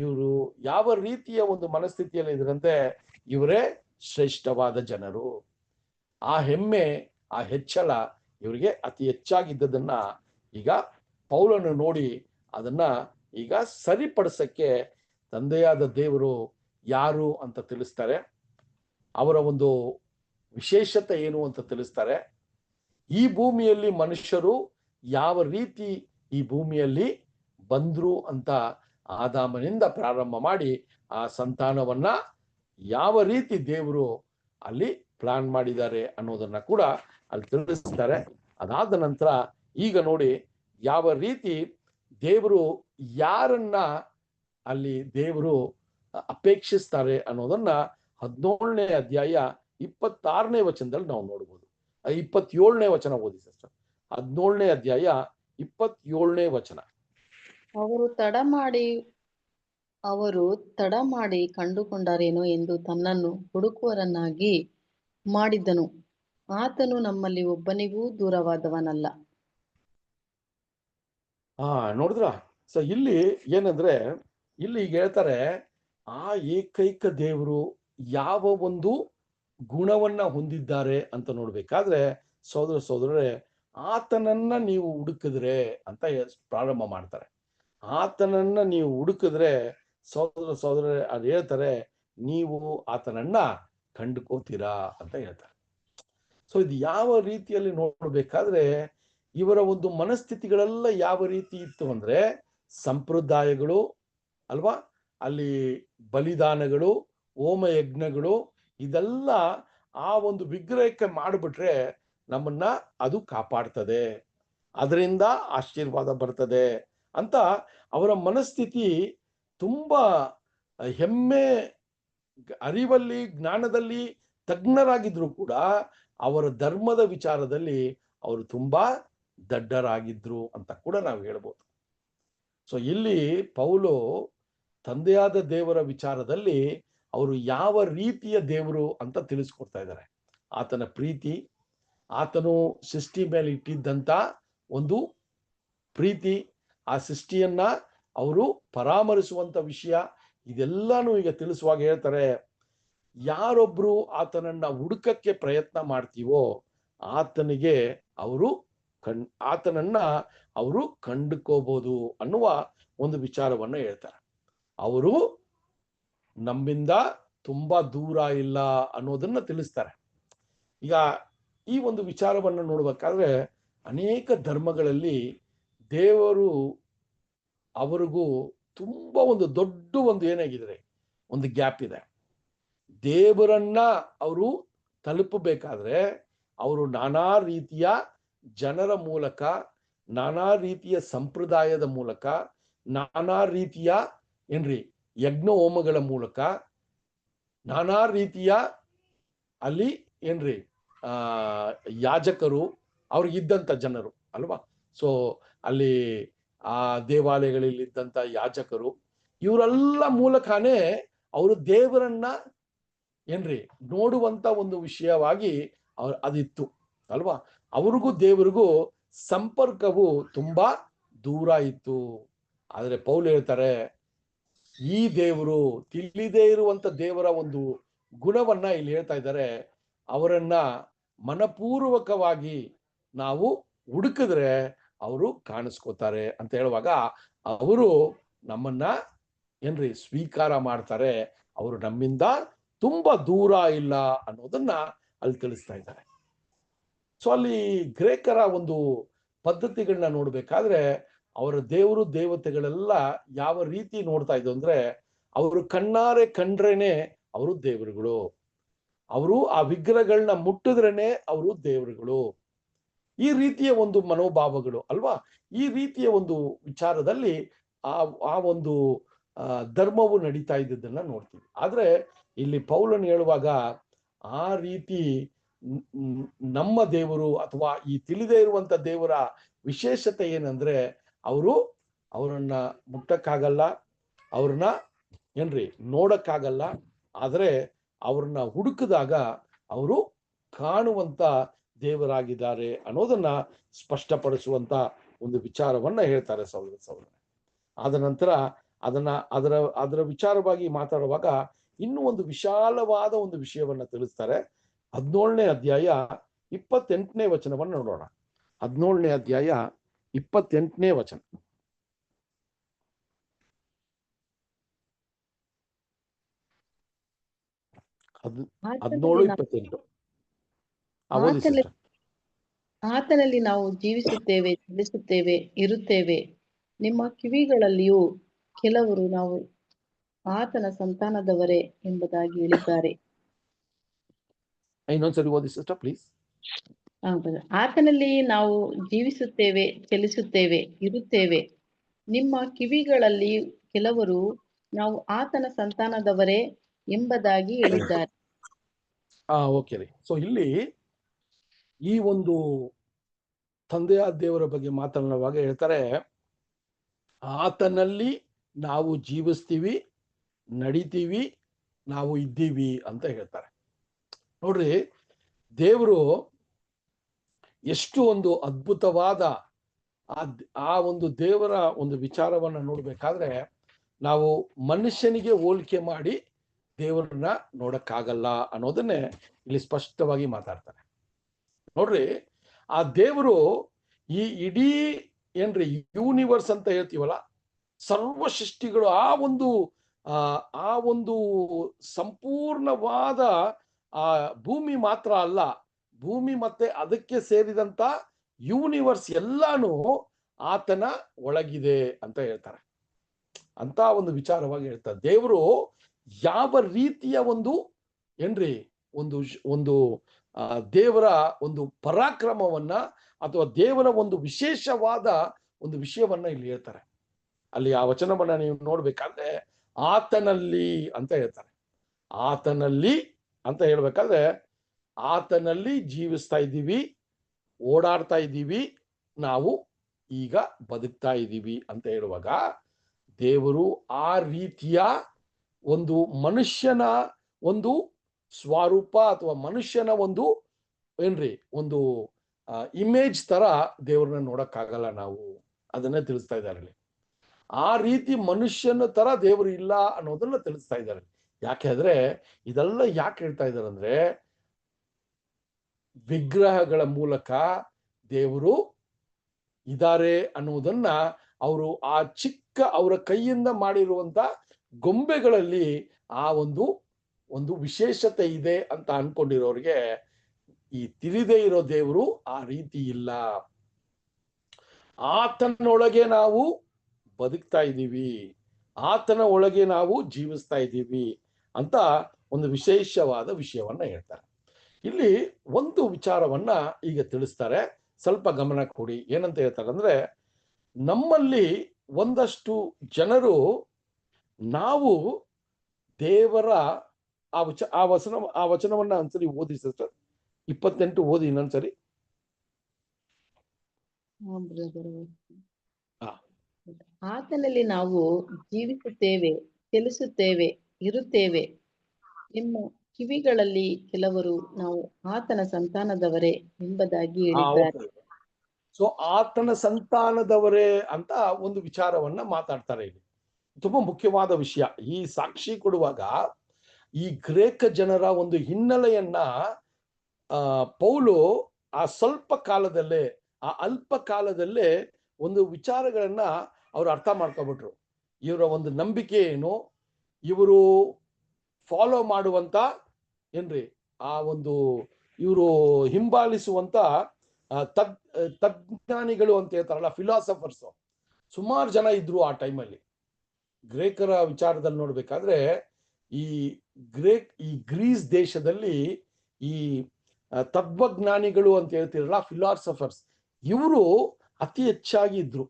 ಇವರು ಯಾವ ರೀತಿಯ ಒಂದು ಮನಸ್ಥಿತಿಯಲ್ಲಿ ಇದ್ರಂತೆ, ಇವರೇ ಶ್ರೇಷ್ಠವಾದ ಜನರು, ಆ ಹೆಮ್ಮೆ, ಆ ಹೆಚ್ಚಳ ಇವರಿಗೆ ಅತಿ ಹೆಚ್ಚಾಗಿದ್ದದನ್ನ ಈಗ ಪೌಲನು ನೋಡಿ ಅದನ್ನ ಈಗ ಸರಿಪಡಿಸಕ್ಕೆ ತಂದೆಯಾದ ದೇವರು ಯಾರು ಅಂತ ತಿಳಿಸ್ತಾರೆ, ಅವರ ಒಂದು ವಿಶೇಷತೆ ಏನು ಅಂತ ತಿಳಿಸ್ತಾರೆ. ಈ ಭೂಮಿಯಲ್ಲಿ ಮನುಷ್ಯರು ಯಾವ ರೀತಿ ಈ ಭೂಮಿಯಲ್ಲಿ ಬಂದ್ರು ಅಂತ ಆದಾಮನಿಂದ ಪ್ರಾರಂಭ ಮಾಡಿ ಆ ಸಂತಾನವನ್ನ ಯಾವ ರೀತಿ ದೇವರು ಅಲ್ಲಿ ಪ್ಲಾನ್ ಮಾಡಿದ್ದಾರೆ ಅನ್ನೋದನ್ನ ಕೂಡ ಅಲ್ಲಿ ತಿಳಿಸ್ತಾರೆ. ಅದಾದ ನಂತರ ಈಗ ನೋಡಿ ಯಾವ ರೀತಿ ದೇವರು ಯಾರನ್ನ ಅಲ್ಲಿ ದೇವರು ಅಪೇಕ್ಷಿಸ್ತಾರೆ ಅನ್ನೋದನ್ನ 17ನೇ ಅಧ್ಯಾಯ 26ನೇ ವಚನದಲ್ಲಿ ನಾವು ನೋಡ್ಬೋದು. 27ನೇ ವಚನ ಓದಿ ಸಿಸ್ಟರ್. 17ನೇ ಅಧ್ಯಾಯ 27ನೇ ವಚನ. ಅವರು ತಡ ಮಾಡಿ ಕಂಡುಕೊಂಡರೇನೋ ಎಂದು ತನ್ನನ್ನು ಹುಡುಕುವರನ್ನಾಗಿ ಮಾಡಿದ್ದನು. ಆತನು ನಮ್ಮಲ್ಲಿ ಒಬ್ಬನಿಗೂ ದೂರವಾದವನಲ್ಲ. ನೋಡಿದ್ರ. ಸೊ ಇಲ್ಲಿ ಏನಂದ್ರೆ, ಇಲ್ಲಿ ಈಗ ಹೇಳ್ತಾರೆ, ಆ ಏಕೈಕ ದೇವರು ಯಾವ ಒಂದು ಗುಣವನ್ನ ಹೊಂದಿದ್ದಾರೆ ಅಂತ ನೋಡ್ಬೇಕಾದ್ರೆ ಸಹೋದರರೇ, ಆತನನ್ನ ನೀವು ಹುಡುಕಿದ್ರೆ ಅಂತ ಪ್ರಾರಂಭ ಮಾಡ್ತಾರೆ. ಆತನನ್ನ ನೀವು ಹುಡುಕಿದ್ರೆ ಸಹೋದರರೇ ಅದು ಹೇಳ್ತಾರೆ, ನೀವು ಆತನನ್ನ ಕಂಡುಕೋತೀರಾ ಅಂತ ಹೇಳ್ತಾರೆ. ಸೊ ಇದು ಯಾವ ರೀತಿಯಲ್ಲಿ ನೋಡ್ಬೇಕಾದ್ರೆ ಇವರ ಒಂದು ಮನಸ್ಥಿತಿಗಳೆಲ್ಲ ಯಾವ ರೀತಿ ಇತ್ತು ಅಂದ್ರೆ, ಸಂಪ್ರದಾಯಗಳು ಅಲ್ವಾ, ಅಲ್ಲಿ ಬಲಿದಾನಗಳು, ಹೋಮಯಜ್ಞಗಳು, ಇದೆಲ್ಲ ಆ ಒಂದು ವಿಗ್ರಹಕ್ಕೆ ಮಾಡಿಬಿಟ್ರೆ ನಮ್ಮನ್ನ ಅದು ಕಾಪಾಡ್ತದೆ, ಅದರಿಂದ ಆಶೀರ್ವಾದ ಬರ್ತದೆ ಅಂತ ಅವರ ಮನಸ್ಥಿತಿ ತುಂಬಾ ಹೆಮ್ಮೆ, ಅರಿವಲ್ಲಿ, ಜ್ಞಾನದಲ್ಲಿ ತಜ್ಞರಾಗಿದ್ರು ಕೂಡ ಅವರ ಧರ್ಮದ ವಿಚಾರದಲ್ಲಿ ಅವರು ತುಂಬಾ ದಡ್ಡರಾಗಿದ್ರು ಅಂತ ಕೂಡ ನಾವು ಹೇಳ್ಬೋದು. ಸೊ ಇಲ್ಲಿ ಪೌಲು ತಂದೆಯಾದ ದೇವರ ವಿಚಾರದಲ್ಲಿ ಅವರು ಯಾವ ರೀತಿಯ ದೇವರು ಅಂತ ತಿಳಿಸ್ಕೊಡ್ತಾ ಇದ್ದಾರೆ. ಆತನ ಪ್ರೀತಿ, ಆತನು ಸೃಷ್ಟಿ ಮೇಲೆ ಇಟ್ಟಿದ್ದಂತ ಒಂದು ಪ್ರೀತಿ, ಆ ಸೃಷ್ಟಿಯನ್ನ ಅವರು ಪರಾಮರಿಸುವಂತ ವಿಷಯ, ಇದೆಲ್ಲಾನು ಈಗ ತಿಳಿಸುವಾಗ ಹೇಳ್ತಾರೆ, ಯಾರೊಬ್ರು ಆತನನ್ನ ಹುಡುಕಕ್ಕೆ ಪ್ರಯತ್ನ ಮಾಡ್ತೀವೋ ಆತನಿಗೆ ಆತನನ್ನ ಅವರು ಕಂಡುಕೋಬಹುದು ಅನ್ನುವ ಒಂದು ವಿಚಾರವನ್ನ ಹೇಳ್ತಾರೆ. ಅವರು ನಮ್ಮಿಂದ ತುಂಬಾ ದೂರ ಇಲ್ಲ ಅನ್ನೋದನ್ನ ತಿಳಿಸ್ತಾರೆ. ಈಗ ಈ ಒಂದು ವಿಚಾರವನ್ನು ನೋಡ್ಬೇಕಾದ್ರೆ ಅನೇಕ ಧರ್ಮಗಳಲ್ಲಿ ದೇವರು ಅವರಿಗೂ ತುಂಬಾ ಒಂದು ದೊಡ್ಡ ಒಂದು ಏನಾಗಿದೆ, ಒಂದು ಗ್ಯಾಪ್ ಇದೆ. ದೇವರನ್ನ ಅವರು ತಲುಪಬೇಕಾದ್ರೆ ಅವರು ನಾನಾ ರೀತಿಯ ಜನರ ಮೂಲಕ, ನಾನಾ ರೀತಿಯ ಸಂಪ್ರದಾಯದ ಮೂಲಕ, ನಾನಾ ರೀತಿಯ ಯಜ್ಞ ಹೋಮಗಳ ಮೂಲಕ, ನಾನಾ ರೀತಿಯ ಅಲ್ಲಿ ಯಾಜಕರು, ಅವ್ರಿಗಿದ್ದಂಥ ಜನರು ಅಲ್ವಾ. ಸೊ ಅಲ್ಲಿ ಆ ದೇವಾಲಯಗಳಲ್ಲಿ ಇದ್ದಂಥ ಯಾಜಕರು, ಇವರೆಲ್ಲ ಮೂಲಕನೇ ಅವರು ದೇವರನ್ನ ನೋಡುವಂತ ಒಂದು ವಿಷಯವಾಗಿ ಅದಿತ್ತು ಅಲ್ವಾ. ಅವ್ರಿಗೂ ದೇವರಿಗೂ ಸಂಪರ್ಕವು ತುಂಬಾ ದೂರ ಇತ್ತು. ಆದ್ರೆ ಪೌಲ್ ಹೇಳ್ತಾರೆ, ಈ ದೇವರು ತಿಳಿದೇ ಇರುವಂತ ದೇವರ ಒಂದು ಗುಣವನ್ನ ಇಲ್ಲಿ ಹೇಳ್ತಾ ಇದ್ದಾರೆ. ಅವರನ್ನ ಮನಪೂರ್ವಕವಾಗಿ ನಾವು ಹುಡುಕಿದ್ರೆ ಅವರು ಕಾಣಿಸ್ಕೋತಾರೆ ಅಂತ ಹೇಳುವಾಗ ಅವರು ನಮ್ಮನ್ನ ಸ್ವೀಕಾರ ಮಾಡ್ತಾರೆ. ಅವರು ನಮ್ಮಿಂದ ತುಂಬಾ ದೂರ ಇಲ್ಲ ಅನ್ನೋದನ್ನ ಅಲ್ಲಿ ತಿಳಿಸ್ತಾ ಇದ್ದಾರೆ. ಸೊ ಅಲ್ಲಿ ಗ್ರೇಕರ ಒಂದು ಪದ್ಧತಿಗಳನ್ನ ನೋಡ್ಬೇಕಾದ್ರೆ ಅವರ ದೇವರು ದೇವತೆಗಳೆಲ್ಲ ಯಾವ ರೀತಿ ನೋಡ್ತಾ ಇದ್ದು ಅಂದ್ರೆ, ಅವರು ಕಣ್ಣಾರೆ ಕಂಡ್ರೇನೆ ಅವರು ದೇವರುಗಳು, ಅವರು ಆ ವಿಗ್ರಹಗಳನ್ನ ಮುಟ್ಟಿದ್ರೇನೆ ಅವರು ದೇವರುಗಳು, ಈ ರೀತಿಯ ಒಂದು ಮನೋಭಾವಗಳು ಅಲ್ವಾ. ಈ ರೀತಿಯ ಒಂದು ವಿಚಾರದಲ್ಲಿ ಆ ಒಂದು ಧರ್ಮವು ನಡೀತಾ ಇದ್ದದನ್ನ ನೋಡ್ತೀವಿ. ಆದ್ರೆ ಇಲ್ಲಿ ಪೌಲನು ಹೇಳುವಾಗ ಆ ರೀತಿ ನಮ್ಮ ದೇವರು ಅಥವಾ ಈ ತಿಳಿದೇ ಇರುವಂತ ದೇವರ ವಿಶೇಷತೆ ಏನಂದ್ರೆ, ಅವರನ್ನ ಮುಟ್ಟಕ್ಕಾಗಲ್ಲ, ಅವ್ರನ್ನ ನೋಡಕ್ಕಾಗಲ್ಲ, ಆದ್ರೆ ಅವ್ರನ್ನ ಹುಡುಕಿದಾಗ ಅವರು ಕಾಣುವಂತ ದೇವರಾಗಿದ್ದಾರೆ ಅನ್ನೋದನ್ನ ಸ್ಪಷ್ಟಪಡಿಸುವಂತ ಒಂದು ವಿಚಾರವನ್ನ ಹೇಳ್ತಾರೆ ಸಹೋದರ. ಆದ ನಂತರ ಅದರ ವಿಚಾರವಾಗಿ ಮಾತಾಡುವಾಗ ಇನ್ನೂ ಒಂದು ವಿಶಾಲವಾದ ಒಂದು ವಿಷಯವನ್ನ ತಿಳಿಸ್ತಾರೆ. 17ನೇ ಅಧ್ಯಾಯ 28ನೇ ವಚನವನ್ನು ನೋಡೋಣ. 17ನೇ ಅಧ್ಯಾಯ 28ನೇ ವಚನ. 17:28. ಆತನಲ್ಲಿ ನಾವು ಜೀವಿಸುತ್ತೇವೆ, ಚಲಿಸುತ್ತೇವೆ, ಇರುತ್ತೇವೆ. ನಿಮ್ಮ ಕಿವಿಗಳಲ್ಲಿಯೂ ಕೆಲವರು ನಾವು ಆತನ ಸಂತಾನದವರೇ ಎಂಬುದಾಗಿ ಹೇಳಿದ್ದಾರೆ. ಇನ್ನೊಂದ್ಸರಿ ಓದಿ ಸಿಸ್ಟರ್ ಪ್ಲೀಸ್. ಆತನಲ್ಲಿ ನಾವು ಜೀವಿಸುತ್ತೇವೆ, ಚಲಿಸುತ್ತೇವೆ, ಇರುತ್ತೇವೆ. ನಿಮ್ಮ ಕಿವಿಗಳಲ್ಲಿ ಕೆಲವರು ನಾವು ಆತನ ಸಂತಾನದವರೇ ಎಂಬುದಾಗಿ ಹೇಳಿದ್ದಾರೆ. ಓಕೆ ರೀ. ಸೊ ಇಲ್ಲಿ ಈ ಒಂದು ತಂದೆಯ ದೇವರ ಬಗ್ಗೆ ಮಾತನಾಡುವಾಗ ಹೇಳ್ತಾರೆ, ಆತನಲ್ಲಿ ನಾವು ಜೀವಿಸ್ತೀವಿ, ನಡಿತೀವಿ, ನಾವು ಇದ್ದೀವಿ ಅಂತ ಹೇಳ್ತಾರೆ. ನೋಡ್ರಿ, ದೇವರು ಎಷ್ಟು ಒಂದು ಅದ್ಭುತವಾದ ಆ ಒಂದು ದೇವರ ಒಂದು ವಿಚಾರವನ್ನ ನೋಡ್ಬೇಕಾದ್ರೆ ನಾವು ಮನುಷ್ಯನಿಗೆ ಹೋಲಿಕೆ ಮಾಡಿ ದೇವರನ್ನ ನೋಡಕ್ಕಾಗಲ್ಲ ಅನ್ನೋದನ್ನೇ ಇಲ್ಲಿ ಸ್ಪಷ್ಟವಾಗಿ ಮಾತಾಡ್ತಾರೆ. ನೋಡ್ರಿ, ಆ ದೇವರು ಈ ಇಡೀ ಯೂನಿವರ್ಸ್ ಅಂತ ಹೇಳ್ತೀವಲ್ಲ, ಸರ್ವ ಸೃಷ್ಟಿಗಳು, ಆ ಒಂದು ಸಂಪೂರ್ಣವಾದ ಆ ಭೂಮಿ ಮಾತ್ರ ಅಲ್ಲ, ಭೂಮಿ ಮತ್ತೆ ಅದಕ್ಕೆ ಸೇರಿದಂತ ಯೂನಿವರ್ಸ್ ಎಲ್ಲಾನು ಆತನ ಒಳಗಿದೆ ಅಂತ ಹೇಳ್ತಾರೆ. ಅಂತ ಒಂದು ವಿಚಾರವಾಗಿ ಹೇಳ್ತಾರೆ. ದೇವರು ಯಾವ ರೀತಿಯ ಒಂದು ಒಂದು ದೇವರ ಒಂದು ಪರಾಕ್ರಮವನ್ನ ಅಥವಾ ದೇವರ ಒಂದು ವಿಶೇಷವಾದ ಒಂದು ವಿಷಯವನ್ನ ಇಲ್ಲಿ ಹೇಳ್ತಾರೆ. ಅಲ್ಲಿ ಆ ವಚನವನ್ನ ನೀವು ನೋಡ್ಬೇಕಾದ್ರೆ ಆತನಲ್ಲಿ ಅಂತ ಹೇಳ್ತಾರೆ. ಆತನಲ್ಲಿ ಅಂತ ಹೇಳ್ಬೇಕಾದ್ರೆ ಆತನಲ್ಲಿ ಜೀವಿಸ್ತಾ ಇದ್ದೀವಿ, ಓಡಾಡ್ತಾ ಇದ್ದೀವಿ, ನಾವು ಈಗ ಬದುಕ್ತಾ ಇದ್ದೀವಿ ಅಂತ ಹೇಳುವಾಗ ದೇವರು ಆ ರೀತಿಯ ಒಂದು ಮನುಷ್ಯನ ಒಂದು ಸ್ವರೂಪ ಅಥವಾ ಮನುಷ್ಯನ ಒಂದು ಏನ್ರಿ ಒಂದು ಇಮೇಜ್ ತರ ದೇವ್ರನ್ನ ನೋಡಕ್ಕಾಗಲ್ಲ ನಾವು, ಅದನ್ನೇ ತಿಳಿಸ್ತಾ ಇದ್ದಾರೆ. ಆ ರೀತಿ ಮನುಷ್ಯನ ತರ ದೇವರು ಇಲ್ಲ ಅನ್ನೋದನ್ನ ತಿಳಿಸ್ತಾ ಇದ್ದಾರೆ. ಯಾಕೆ ಅಂದ್ರೆ ಇದೆಲ್ಲ ಯಾಕೆ ಹೇಳ್ತಾ ಇದ್ದಾರೆ ಅಂದ್ರೆ, ವಿಗ್ರಹಗಳ ಮೂಲಕ ದೇವರು ಇದ್ದಾರೆ ಅನ್ನುವುದನ್ನ ಅವರು ಆ ಚಿಕ್ಕ ಅವರ ಕೈಯಿಂದ ಮಾಡಿರುವಂತ ಗೊಂಬೆಗಳಲ್ಲಿ ಆ ಒಂದು ವಿಶೇಷತೆ ಇದೆ ಅಂತ ಅನ್ಕೊಂಡಿರೋರಿಗೆ ಈ ತಿಳಿದೇ ಇರೋ ದೇವರು ಆ ರೀತಿ ಇಲ್ಲ. ಆತನೊಳಗೆ ನಾವು ಬದುಕ್ತಾ ಇದ್ದೀವಿ, ಆತನ ಒಳಗೆ ನಾವು ಜೀವಿಸ್ತಾ ಇದ್ದೀವಿ ಅಂತ ಒಂದು ವಿಶೇಷವಾದ ವಿಷಯವನ್ನ ಹೇಳ್ತಾರೆ. ಇಲ್ಲಿ ಒಂದು ವಿಚಾರವನ್ನ ಈಗ ತಿಳಿಸ್ತಾರೆ, ಸ್ವಲ್ಪ ಗಮನ ಕೊಡಿ. ಏನಂತ ಹೇಳ್ತಾರೆ ಅಂದ್ರೆ, ನಮ್ಮಲ್ಲಿ ಒಂದಷ್ಟು ಜನರು ನಾವು ದೇವರ ಆ ವಚನವನ್ನ ಒಂದ್ಸರಿ ಓದಿ ಸಿಸ್ಟರ್, 28 ಓದಿ ಇನ್ನೊಂದ್ಸರಿ. ಆತನಲ್ಲಿ ನಾವು ಜೀವಿಸುತ್ತೇವೆ, ಚಲಿಸುತ್ತೇವೆ, ಇರುತ್ತೇವೆ. ನಿಮ್ಮ ಕಿವಿಗಳಲ್ಲಿ ಕೆಲವರು ನಾವು ಆತನ ಸಂತಾನದವರೇ ಎಂಬುದಾಗಿ ಹೇಳಿದ್ದಾರೆ. ಸೊ ಆತನ ಸಂತಾನದವರೇ ಅಂತ ಒಂದು ವಿಚಾರವನ್ನ ಮಾತಾಡ್ತಾರೆ ಇಲ್ಲಿ. ತುಂಬಾ ಮುಖ್ಯವಾದ ವಿಷಯ. ಈ ಸಾಕ್ಷಿ ಕೊಡುವಾಗ ಈ ಗ್ರೇಕ ಜನರ ಒಂದು ಹಿನ್ನೆಲೆಯನ್ನ ಪೌಲು ಆ ಸ್ವಲ್ಪ ಕಾಲದಲ್ಲೇ, ಆ ಅಲ್ಪ ಕಾಲದಲ್ಲೇ ಒಂದು ವಿಚಾರಗಳನ್ನ ಅವ್ರು ಅರ್ಥ ಮಾಡ್ಕೊಬಿಟ್ರು. ಇವರ ಒಂದು ನಂಬಿಕೆ ಏನು, ಇವರು ಫಾಲೋ ಮಾಡುವಂತ ಏನ್ರಿ ಆ ಒಂದು ಇವರು ಹಿಂಬಾಲಿಸುವಂತ ತಜ್ಞಾನಿಗಳು ಅಂತ ಹೇಳ್ತಾರಲ್ಲ, ಫಿಲಾಸಫರ್ಸ್ ಸುಮಾರು ಜನ ಇದ್ರು ಆ ಟೈಮಲ್ಲಿ. ಗ್ರೇಕರ ವಿಚಾರದಲ್ಲಿ ನೋಡ್ಬೇಕಾದ್ರೆ ಈ ಗ್ರೀಸ್ ದೇಶದಲ್ಲಿ ಈ ತತ್ವಜ್ಞಾನಿಗಳು ಅಂತ ಹೇಳ್ತಿರಲ್ಲ, ಫಿಲಾಸಫರ್ಸ್, ಇವರು ಅತಿ ಹೆಚ್ಚಾಗಿ ಇದ್ರು.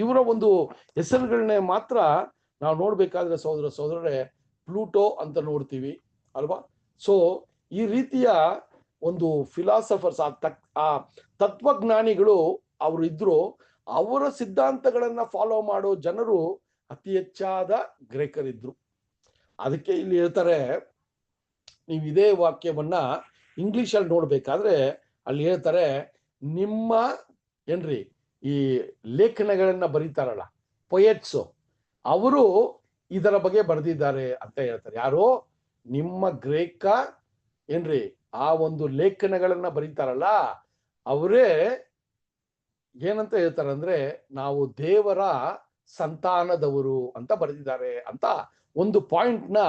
ಇವರ ಒಂದು ಹೆಸರುಗಳನ್ನೇ ಮಾತ್ರ ನಾವು ನೋಡ್ಬೇಕಾದ್ರೆ ಸಹೋದರರೇ ಪ್ಲೂಟೋ ಅಂತ ನೋಡ್ತೀವಿ ಅಲ್ವಾ. ಸೊ ಈ ರೀತಿಯ ಒಂದು ಫಿಲಾಸಫರ್ಸ್, ಆ ತತ್ವಜ್ಞಾನಿಗಳು ಅವರು ಇದ್ರು. ಅವರ ಸಿದ್ಧಾಂತಗಳನ್ನ ಫಾಲೋ ಮಾಡೋ ಜನರು ಅತಿ ಹೆಚ್ಚಾದ ಗ್ರೇಕರಿದ್ರು. ಅದಕ್ಕೆ ಇಲ್ಲಿ ಹೇಳ್ತಾರೆ, ನೀವು ಇದೇ ವಾಕ್ಯವನ್ನ ಇಂಗ್ಲಿಷ್ ಅಲ್ಲಿ ನೋಡ್ಬೇಕಾದ್ರೆ ಅಲ್ಲಿ ಹೇಳ್ತಾರೆ, ನಿಮ್ಮ ಏನ್ರಿ ಈ ಲೇಖನಗಳನ್ನ ಬರೀತಾರಲ್ಲ ಪೊಯೆಟ್ಸ್, ಅವರು ಇದರ ಬಗ್ಗೆ ಬರೆದಿದ್ದಾರೆ ಅಂತ ಹೇಳ್ತಾರೆ. ಯಾರು? ನಿಮ್ಮ ಗ್ರೇಕ ಏನ್ರಿ ಆ ಒಂದು ಲೇಖನಗಳನ್ನ ಬರೀತಾರಲ್ಲ ಅವರೇ ಏನಂತ ಹೇಳ್ತಾರೆ ಅಂದ್ರೆ, ನಾವು ದೇವರ ಸಂತಾನದವರು ಅಂತ ಬರೆದಿದ್ದಾರೆ ಅಂತ ಒಂದು ಪಾಯಿಂಟ್ ನ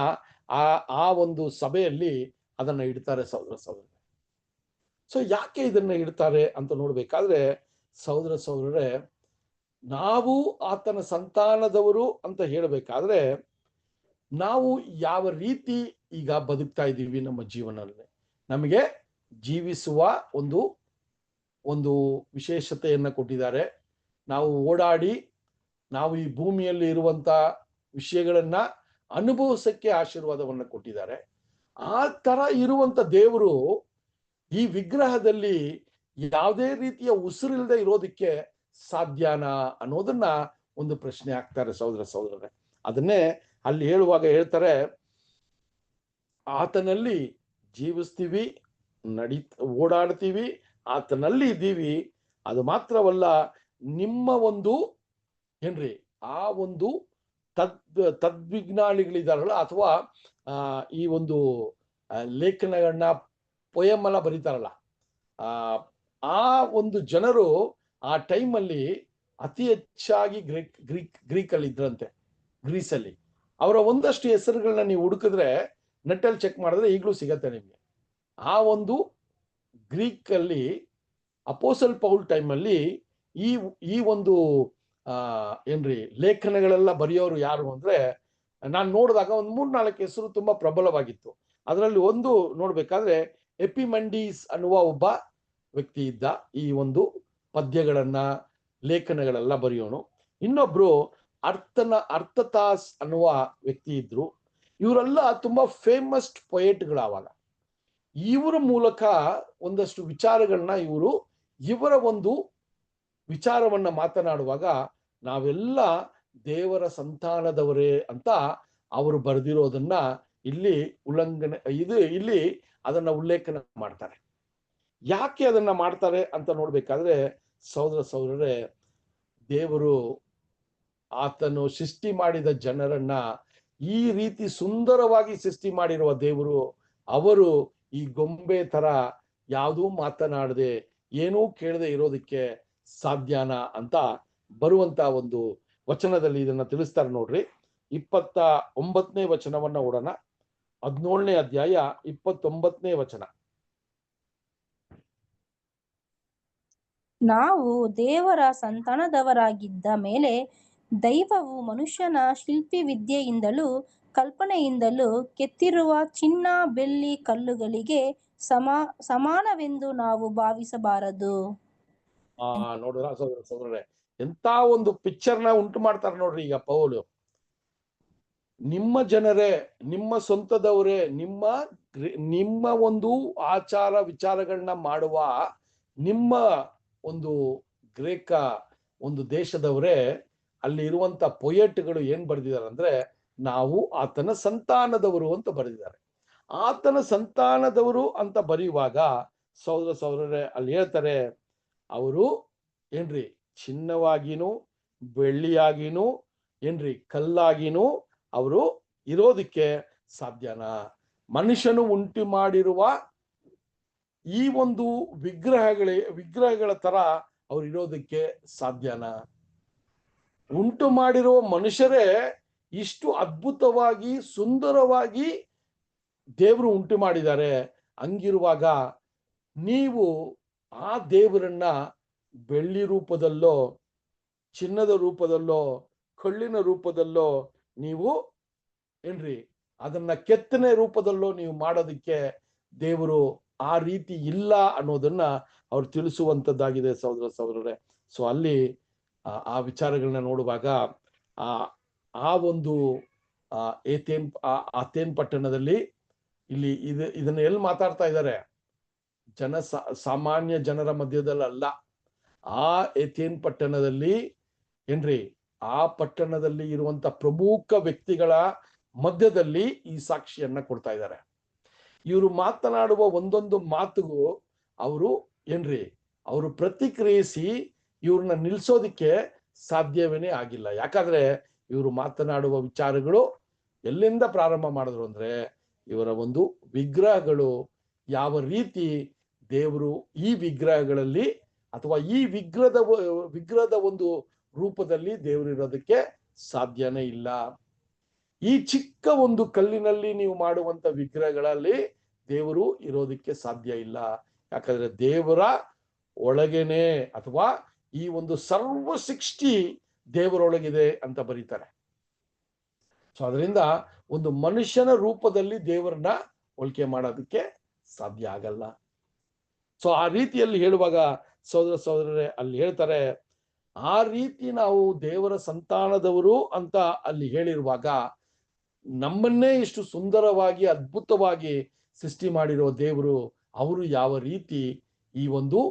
ಆ ಒಂದು ಸಭೆಯಲ್ಲಿ ಅದನ್ನ ಇಡ್ತಾರೆ ಸಹೋದರ. ಸೊ ಯಾಕೆ ಇದನ್ನ ಇಡ್ತಾರೆ ಅಂತ ನೋಡ್ಬೇಕಾದ್ರೆ ಸಹೋದರರೇ, ನಾವು ಆತನ ಸಂತಾನದವರು ಅಂತ ಹೇಳಬೇಕಾದ್ರೆ ನಾವು ಯಾವ ರೀತಿ ಈಗ ಬದುಕ್ತಾ ಇದ್ದೀವಿ ನಮ್ಮ ಜೀವನದಲ್ಲಿ, ನಮಗೆ ಜೀವಿಸುವ ಒಂದು ವಿಶೇಷತೆಯನ್ನ ಕೊಟ್ಟಿದ್ದಾರೆ. ನಾವು ಓಡಾಡಿ ನಾವು ಈ ಭೂಮಿಯಲ್ಲಿ ಇರುವಂತ ವಿಷಯಗಳನ್ನ ಅನುಭವಿಸಕ್ಕೆ ಆಶೀರ್ವಾದವನ್ನ ಕೊಟ್ಟಿದ್ದಾರೆ. ಆ ತರ ಇರುವಂತ ದೇವರು ಈ ವಿಗ್ರಹದಲ್ಲಿ ಯಾವುದೇ ರೀತಿಯ ಉಸಿರಿಲ್ಲದೆ ಇರೋದಕ್ಕೆ ಸಾಧ್ಯನಾ ಅನ್ನೋದನ್ನ ಒಂದು ಪ್ರಶ್ನೆ ಹಾಕ್ತಾರೆ ಸಹೋದರರೇ. ಅದನ್ನೇ ಅಲ್ಲಿ ಹೇಳುವಾಗ ಹೇಳ್ತಾರೆ, ಆತನಲ್ಲಿ ಜೀವಿಸ್ತೀವಿ, ಓಡಾಡ್ತೀವಿ, ಆತನಲ್ಲಿ ಇದ್ದೀವಿ. ಅದು ಮಾತ್ರವಲ್ಲ, ನಿಮ್ಮ ಒಂದು ಏನ್ರಿ ಆ ಒಂದು ತದ್ವಿಜ್ಞಾನಿಗಳಿದಾರಲ್ಲ, ಅಥವಾ ಈ ಒಂದು ಲೇಖನಗಳನ್ನ ಪೊಯಮ್ ಎಲ್ಲ ಬರೀತಾರಲ್ಲ, ಆ ಒಂದು ಜನರು ಆ ಟೈಮಲ್ಲಿ ಅತಿ ಹೆಚ್ಚಾಗಿ ಗ್ರೀಕಲ್ಲಿ ಇದ್ರಂತೆ. ಗ್ರೀಸಲ್ಲಿ ಅವರ ಒಂದಷ್ಟು ಹೆಸರುಗಳನ್ನ ನೀವು ಹುಡುಕಿದ್ರೆ, ನೆಟ್ಟಲ್ಲಿ ಚೆಕ್ ಮಾಡಿದ್ರೆ ಈಗಲೂ ಸಿಗತ್ತೆ ನಿಮ್ಗೆ. ಆ ಒಂದು ಗ್ರೀಕ್ ಅಲ್ಲಿ ಅಪೋಸಲ್ ಪೌಲ್ ಟೈಮಲ್ಲಿ ಈ ಒಂದು ಏನ್ರಿ ಲೇಖನಗಳೆಲ್ಲ ಬರೆಯೋರು ಯಾರು ಅಂದ್ರೆ, ನಾನು ನೋಡಿದಾಗ ಒಂದು 3-4 ಹೆಸರು ತುಂಬಾ ಪ್ರಬಲವಾಗಿತ್ತು. ಅದರಲ್ಲಿ ಒಂದು ನೋಡ್ಬೇಕಾದ್ರೆ ಎಪಿಮಂಡೀಸ್ ಅನ್ನುವ ಒಬ್ಬ ವ್ಯಕ್ತಿ ಇದ್ದ, ಈ ಒಂದು ಪದ್ಯಗಳನ್ನ ಲೇಖನಗಳೆಲ್ಲ ಬರೆಯೋನು. ಇನ್ನೊಬ್ರು ಅರ್ಥತಾಸ್ ಅನ್ನುವ ವ್ಯಕ್ತಿ ಇದ್ರು. ಇವರೆಲ್ಲ ತುಂಬಾ ಫೇಮಸ್ ಪೊಯೆಟ್ಗಳು. ಆವಾಗ ಇವರ ಮೂಲಕ ಒಂದಷ್ಟು ವಿಚಾರಗಳನ್ನ ಇವರ ಒಂದು ವಿಚಾರವನ್ನ ಮಾತನಾಡುವಾಗ ನಾವೆಲ್ಲ ದೇವರ ಸಂತಾನದವರೇ ಅಂತ ಅವರು ಬರೆದಿರೋದನ್ನ ಇಲ್ಲಿ ಉಲ್ಲಂಘನೆ ಇಲ್ಲಿ ಅದನ್ನ ಉಲ್ಲೇಖನ ಮಾಡ್ತಾರೆ. ಯಾಕೆ ಅದನ್ನ ಮಾಡ್ತಾರೆ ಅಂತ ನೋಡ್ಬೇಕಾದ್ರೆ ಸಹೋದರರೇ, ದೇವರು ಆತನು ಸೃಷ್ಟಿ ಮಾಡಿದ ಜನರನ್ನ ಈ ರೀತಿ ಸುಂದರವಾಗಿ ಸೃಷ್ಟಿ ಮಾಡಿರುವ ದೇವರು, ಅವರು ಈ ಗೊಂಬೆ ತರ ಯಾವುದೂ ಮಾತನಾಡದೆ ಏನೂ ಕೇಳದೆ ಇರೋದಕ್ಕೆ ಸಾಧ್ಯನಾ ಅಂತ ಬರುವಂತ ಒಂದು ವಚನದಲ್ಲಿ ಇದನ್ನ ತಿಳಿಸ್ತಾರೆ ನೋಡ್ರಿ. 29ನೇ ವಚನವನ್ನ ಓಡೋಣ. 17ನೇ ಅಧ್ಯಾಯ 29ನೇ ವಚನ. ನಾವು ದೇವರ ಸಂತಾನದವರಾಗಿದ್ದ ಮೇಲೆ ದೈವವು ಮನುಷ್ಯನ ಶಿಲ್ಪಿ ವಿದ್ಯೆಯಿಂದಲೂ ಕಲ್ಪನೆಯಿಂದಲೂ ಕೆತ್ತಿರುವ ಚಿನ್ನ ಬೆಳ್ಳಿ ಕಲ್ಲುಗಳಿಗೆ ಸಮಾನವೆಂದು ನಾವು ಭಾವಿಸಬಾರದು. ನೋಡ್ರ ಸಹೋದರರೇ, ಎಂತ ಒಂದು ಪಿಕ್ಚರ್ನ ಉಂಟು ಮಾಡ್ತಾರೆ ನೋಡ್ರಿ. ಈಗ ಪೌಲು, ನಿಮ್ಮ ಜನರೇ, ನಿಮ್ಮ ಸ್ವಂತದವರೇ, ನಿಮ್ಮ ಒಂದು ಆಚಾರ ವಿಚಾರಗಳನ್ನ ಮಾಡುವ ನಿಮ್ಮ ಒಂದು ಗ್ರೇಕ ಒಂದು ದೇಶದವರೇ, ಅಲ್ಲಿ ಇರುವಂತ ಪೊಯೆಟ್ಗಳು ಏನ್ ಬರೆದಿದ್ದಾರೆ ಅಂದ್ರೆ, ನಾವು ಆತನ ಸಂತಾನದವರು ಅಂತ ಬರೆದಿದ್ದಾರೆ. ಆತನ ಸಂತಾನದವರು ಅಂತ ಬರೆಯುವಾಗ ಸಹೋದರರೇ ಅಲ್ಲಿ ಹೇಳ್ತಾರೆ, ಅವರು ಏನ್ರಿ ಚಿನ್ನವಾಗಿನೂ ಬೆಳ್ಳಿಯಾಗಿನೂ ಏನ್ರಿ ಕಲ್ಲಾಗಿನೂ ಅವರು ಇರೋದಕ್ಕೆ ಸಾಧ್ಯನಾ? ಮನುಷ್ಯನು ಉಂಟು ಮಾಡಿರುವ ಈ ಒಂದು ವಿಗ್ರಹಗಳ ತರ ಅವ್ರು ಇರೋದಕ್ಕೆ ಸಾಧ್ಯನಾ? ಉಂಟು ಮಾಡಿರುವ ಮನುಷ್ಯರೇ ಇಷ್ಟು ಅದ್ಭುತವಾಗಿ ಸುಂದರವಾಗಿ ದೇವರು ಉಂಟು ಮಾಡಿದ್ದಾರೆ. ಹಂಗಿರುವಾಗ ನೀವು ಆ ದೇವರನ್ನ ಬೆಳ್ಳಿ ರೂಪದಲ್ಲೋ ಚಿನ್ನದ ರೂಪದಲ್ಲೋ ಕಳ್ಳಿನ ರೂಪದಲ್ಲೋ ನೀವು ಏನ್ರಿ ಅದನ್ನ ಕೆತ್ತನೆ ರೂಪದಲ್ಲೋ ನೀವು ಮಾಡೋದಕ್ಕೆ ದೇವರು ಆ ರೀತಿ ಇಲ್ಲ ಅನ್ನೋದನ್ನ ಅವ್ರು ತಿಳಿಸುವಂತದ್ದಾಗಿದೆ ಸಹೋದರರೇ. ಸೊ ಅಲ್ಲಿ ಆ ವಿಚಾರಗಳನ್ನ ನೋಡುವಾಗ ಆ ಒಂದು ಅಥೇನ್ ಪಟ್ಟಣದಲ್ಲಿ ಇಲ್ಲಿ ಇದನ್ನ ಎಲ್ಲಿ ಮಾತಾಡ್ತಾ ಇದ್ದಾರೆ? ಸಾಮಾನ್ಯ ಜನರ ಮಧ್ಯದಲ್ಲ, ಆ ಏಥೇನ್ ಪಟ್ಟಣದಲ್ಲಿ ಏನ್ರಿ ಆ ಪಟ್ಟಣದಲ್ಲಿ ಇರುವಂತ ಪ್ರಮುಖ ವ್ಯಕ್ತಿಗಳ ಮಧ್ಯದಲ್ಲಿ ಈ ಸಾಕ್ಷಿಯನ್ನ ಕೊಡ್ತಾ ಇದ್ದಾರೆ. ಇವರು ಮಾತನಾಡುವ ಒಂದೊಂದು ಮಾತುಗೂ ಅವರು ಪ್ರತಿಕ್ರಿಯಿಸಿ ಇವ್ರನ್ನ ನಿಲ್ಸೋದಿಕ್ಕೆ ಸಾಧ್ಯವೇನೇ ಆಗಿಲ್ಲ. ಯಾಕಂದ್ರೆ ಇವರು ಮಾತನಾಡುವ ವಿಚಾರಗಳು ಎಲ್ಲಿಂದ ಪ್ರಾರಂಭ ಮಾಡಿದ್ರು ಅಂದ್ರೆ, ಇವರ ಒಂದು ವಿಗ್ರಹಗಳು ಯಾವ ರೀತಿ ದೇವರು ಈ ವಿಗ್ರಹಗಳಲ್ಲಿ ಅಥವಾ ಈ ವಿಗ್ರಹದ ಒಂದು ರೂಪದಲ್ಲಿ ದೇವರು ಇರೋದಕ್ಕೆ ಸಾಧ್ಯನೇ ಇಲ್ಲ. ಈ ಚಿಕ್ಕ ಒಂದು ಕಲ್ಲಿನಲ್ಲಿ ನೀವು ಮಾಡುವಂತ ವಿಗ್ರಹಗಳಲ್ಲಿ ದೇವರು ಇರೋದಕ್ಕೆ ಸಾಧ್ಯ ಇಲ್ಲ. ಯಾಕಂದ್ರೆ ದೇವರ ಒಳಗೇನೆ ಅಥವಾ ಈ ಒಂದು ಸರ್ವ ಸೃಷ್ಟಿ ದೇವರೊಳಗಿದೆ ಅಂತ ಬರೀತಾರೆ. ಸೊ ಅದರಿಂದ ಒಂದು ಮನುಷ್ಯನ ರೂಪದಲ್ಲಿ ದೇವರನ್ನ ಹೋಲಿಕೆ ಮಾಡೋದಕ್ಕೆ ಸಾಧ್ಯ ಆಗಲ್ಲ. ಸೊ ಆ ರೀತಿಯಲ್ಲಿ ಹೇಳುವಾಗ ಸಹೋದರರೇ ಅಲ್ಲಿ ಹೇಳ್ತಾರೆ, ಆ ರೀತಿ ನಾವು ದೇವರ ಸಂತಾನದವರು ಅಂತ ಅಲ್ಲಿ ಹೇಳಿರುವಾಗ, ನಮ್ಮನ್ನೇ ಇಷ್ಟು ಸುಂದರವಾಗಿ ಅದ್ಭುತವಾಗಿ ಸೃಷ್ಟಿ ಮಾಡಿರೋ ದೇವರು ಅವರು ಯಾವ ರೀತಿ ಈ ಒಂದು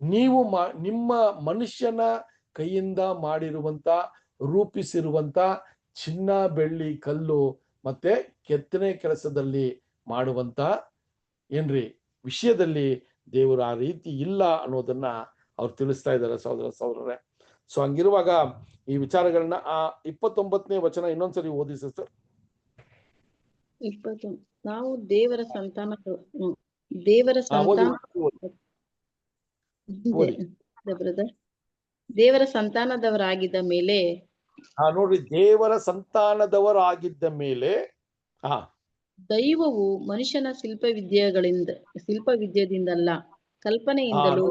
ನೀವು ನಿಮ್ಮ ಮನುಷ್ಯನ ಕೈಯಿಂದ ಮಾಡಿರುವಂತ ರೂಪಿಸಿರುವಂತ ಚಿನ್ನ ಬೆಳ್ಳಿ ಕಲ್ಲು ಮತ್ತೆ ಕೆತ್ತನೆ ಕೆಲಸದಲ್ಲಿ ಮಾಡುವಂತ ಏನ್ರಿ ವಿಷಯದಲ್ಲಿ ದೇವರು ಆ ರೀತಿ ಇಲ್ಲ ಅನ್ನೋದನ್ನ ಅವ್ರು ತಿಳಿಸ್ತಾ ಇದ್ದಾರೆ ಸಹೋದರರೇ. ಸೊ ಹಂಗಿರುವಾಗ ಈ ವಿಚಾರಗಳನ್ನ ಆ 29ನೇ ವಚನ ಇನ್ನೊಂದ್ಸರಿ ಓದಿ ಸಿಸ್ಟರ್. ನಾವು ದೇವರ ಸಂತಾನದವರಾಗಿದ್ದ ಮೇಲೆ ನೋಡ್ರಿ, ದೇವರ ಸಂತಾನದವರಾಗಿದ್ದ ಮೇಲೆ ದೈವವು ಮನುಷ್ಯನ ಶಿಲ್ಪವಿದ್ಯೆಯಿಂದಲ್ಲ ಕಲ್ಪನೆಯಿಂದಲೂ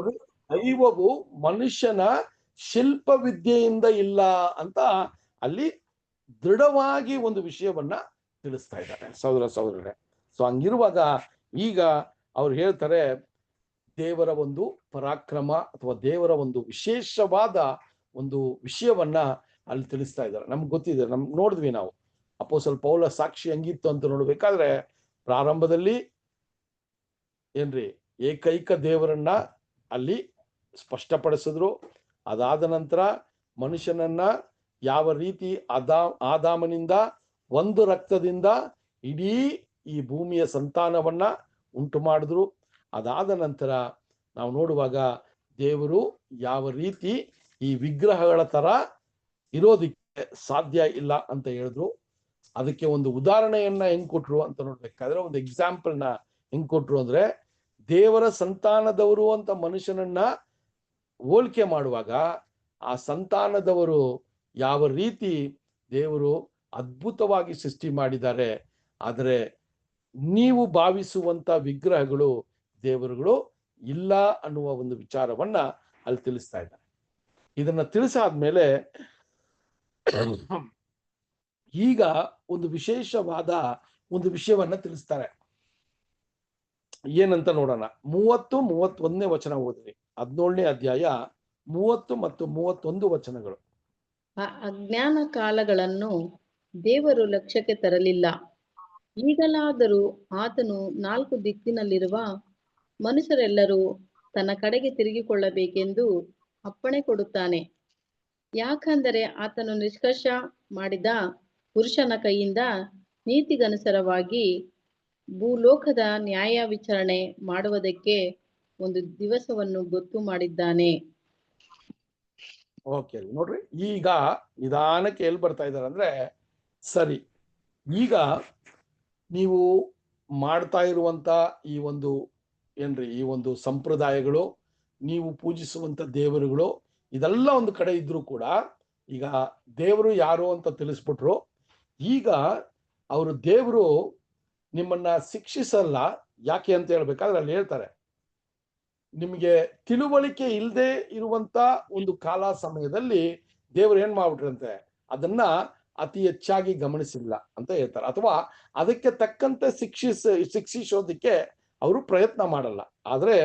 ದೈವವು ಮನುಷ್ಯನ ಶಿಲ್ಪ ವಿದ್ಯೆಯಿಂದ ಇಲ್ಲ ಅಂತ ಅಲ್ಲಿ ದೃಢವಾಗಿ ಒಂದು ವಿಷಯವನ್ನ ತಿಳಿಸ್ತಾ ಇದ್ದಾರೆ ಸಹೋದರರೇ. ಸೊ ಹಂಗಿರುವಾಗ ಈಗ ಅವ್ರು ಹೇಳ್ತಾರೆ, ದೇವರ ಒಂದು ಪರಾಕ್ರಮ ಅಥವಾ ದೇವರ ಒಂದು ವಿಶೇಷವಾದ ಒಂದು ವಿಷಯವನ್ನ ಅಲ್ಲಿ ತಿಳಿಸ್ತಾ ಇದ್ದಾರೆ. ನಮ್ಗೆ ಗೊತ್ತಿದೆ, ನೋಡಿದ್ವಿ ನಾವು ಅಪೊಸ್ತಲ ಪೌಲ ಸಾಕ್ಷಿ ಹಂಗಿತ್ತು ಅಂತ ನೋಡ್ಬೇಕಾದ್ರೆ, ಪ್ರಾರಂಭದಲ್ಲಿ ಏನ್ರಿ ಏಕೈಕ ದೇವರನ್ನ ಅಲ್ಲಿ ಸ್ಪಷ್ಟಪಡಿಸಿದ್ರು. ಅದಾದ ನಂತರ ಮನುಷ್ಯನನ್ನ ಯಾವ ರೀತಿ ಆದಾಮನಿಂದ ಒಂದು ರಕ್ತದಿಂದ ಇಡೀ ಈ ಭೂಮಿಯ ಸಂತಾನವನ್ನ ಉಂಟು ಮಾಡಿದ್ರು. ಅದಾದ ನಂತರ ನಾವು ನೋಡುವಾಗ ದೇವರು ಯಾವ ರೀತಿ ಈ ವಿಗ್ರಹಗಳ ತರ ಇರೋದಿಕ್ಕೆ ಸಾಧ್ಯ ಇಲ್ಲ ಅಂತ ಹೇಳಿದ್ರು. ಅದಕ್ಕೆ ಒಂದು ಉದಾಹರಣೆಯನ್ನ ಹೆಂಗ್ ಕೊಟ್ರು ಅಂತ ನೋಡ್ಬೇಕಾದ್ರೆ, ಒಂದು ಎಕ್ಸಾಂಪಲ್ನ ಹೆಂಗ್ ಕೊಟ್ರು ಅಂದ್ರೆ, ದೇವರ ಸಂತಾನದವರು ಅಂತ ಮನುಷ್ಯನನ್ನ ಹೋಲಿಕೆ ಮಾಡುವಾಗ ಆ ಸಂತಾನದವರು ಯಾವ ರೀತಿ ದೇವರು ಅದ್ಭುತವಾಗಿ ಸೃಷ್ಟಿ ಮಾಡಿದ್ದಾರೆ, ಆದರೆ ನೀವು ಭಾವಿಸುವಂತ ವಿಗ್ರಹಗಳು ದೇವರುಗಳು ಇಲ್ಲ ಅನ್ನುವ ಒಂದು ವಿಚಾರವನ್ನ ಅಲ್ಲಿ ತಿಳಿಸ್ತಾ ಇದ್ದಾರೆ. ಇದನ್ನ ತಿಳಿಸಾದ್ಮೇಲೆ ಈಗ ಒಂದು ವಿಶೇಷವಾದ ಒಂದು ವಿಷಯವನ್ನ ತಿಳಿಸ್ತಾರೆ. ಏನಂತ ನೋಡೋಣ. 30-31 ವಚನ ಓದ್ರಿ. 17ನೇ ಅಧ್ಯಾಯ 30 ಮತ್ತು 31 ವಚನಗಳು. ಆ ಅಜ್ಞಾನ ಕಾಲಗಳನ್ನು ದೇವರು ಲಕ್ಷ್ಯಕ್ಕೆ ತರಲಿಲ್ಲ. ಈಗಲಾದರೂ ಆತನು 4 ದಿಕ್ಕಿನಲ್ಲಿರುವ ಮನುಷ್ಯರೆಲ್ಲರೂ ತನ್ನ ಕಡೆಗೆ ತಿರುಗಿಕೊಳ್ಳಬೇಕೆಂದು ಅಪ್ಪಣೆ ಕೊಡುತ್ತಾನೆ. ಯಾಕಂದರೆ ಆತನು ನಿಷ್ಕರ್ಷ ಮಾಡಿದ ಪುರುಷನ ಕೈಯಿಂದ ನೀತಿಗನುಸಾರವಾಗಿ ಭೂಲೋಕದ ನ್ಯಾಯ ವಿಚಾರಣೆ ಮಾಡುವುದಕ್ಕೆ ಒಂದು ದಿವಸವನ್ನು ಗೊತ್ತು ಮಾಡಿದ್ದಾನೆ. ಓಕೆ, ನೋಡ್ರಿ, ಈಗ ನಿಧಾನಕ್ಕೆ ಎಲ್ಲಿ ಬರ್ತಾ ಇದ್ದಾರೆ ಅಂದ್ರೆ, ಸರಿ, ಈಗ ನೀವು ಮಾಡ್ತಾ ಇರುವಂತ ಈ ಒಂದು ಈ ಒಂದು ಸಂಪ್ರದಾಯಗಳು, ನೀವು ಪೂಜಿಸುವಂತ ದೇವರುಗಳು, ಇದೆಲ್ಲ ಒಂದು ಕಡೆ ಇದ್ರೂ ಕೂಡ ಈಗ ದೇವರು ಯಾರು ಅಂತ ತಿಳಿಸ್ಬಿಟ್ರು. ಈಗ ಅವರು ದೇವರು ನಿಮ್ಮನ್ನ ಶಿಕ್ಷಿಸಲ್ಲ. ಯಾಕೆ ಅಂತ ಹೇಳ್ಬೇಕಾದ್ರೆ ಅಲ್ಲಿ ಹೇಳ್ತಾರೆ, ನಿಮಗೆ ತಿಳುವಳಿಕೆ ಇಲ್ಲದೆ ಇರುವಂತ ಒಂದು ಕಾಲ ಸಮಯದಲ್ಲಿ ದೇವರು ಏನ್ ಮಾಡ್ಬಿಟ್ರಂತೆ, ಅದನ್ನ ಅತಿ ಹೆಚ್ಚಾಗಿ ಗಮನಿಸಿಲ್ಲ ಅಂತ ಹೇಳ್ತಾರೆ. ಅಥವಾ ಅದಕ್ಕೆ ತಕ್ಕಂತೆ ಶಿಕ್ಷಿಸೋದಕ್ಕೆ ಅವರು ಪ್ರಯತ್ನ ಮಾಡಲ್ಲ. ಆದ್ರೆ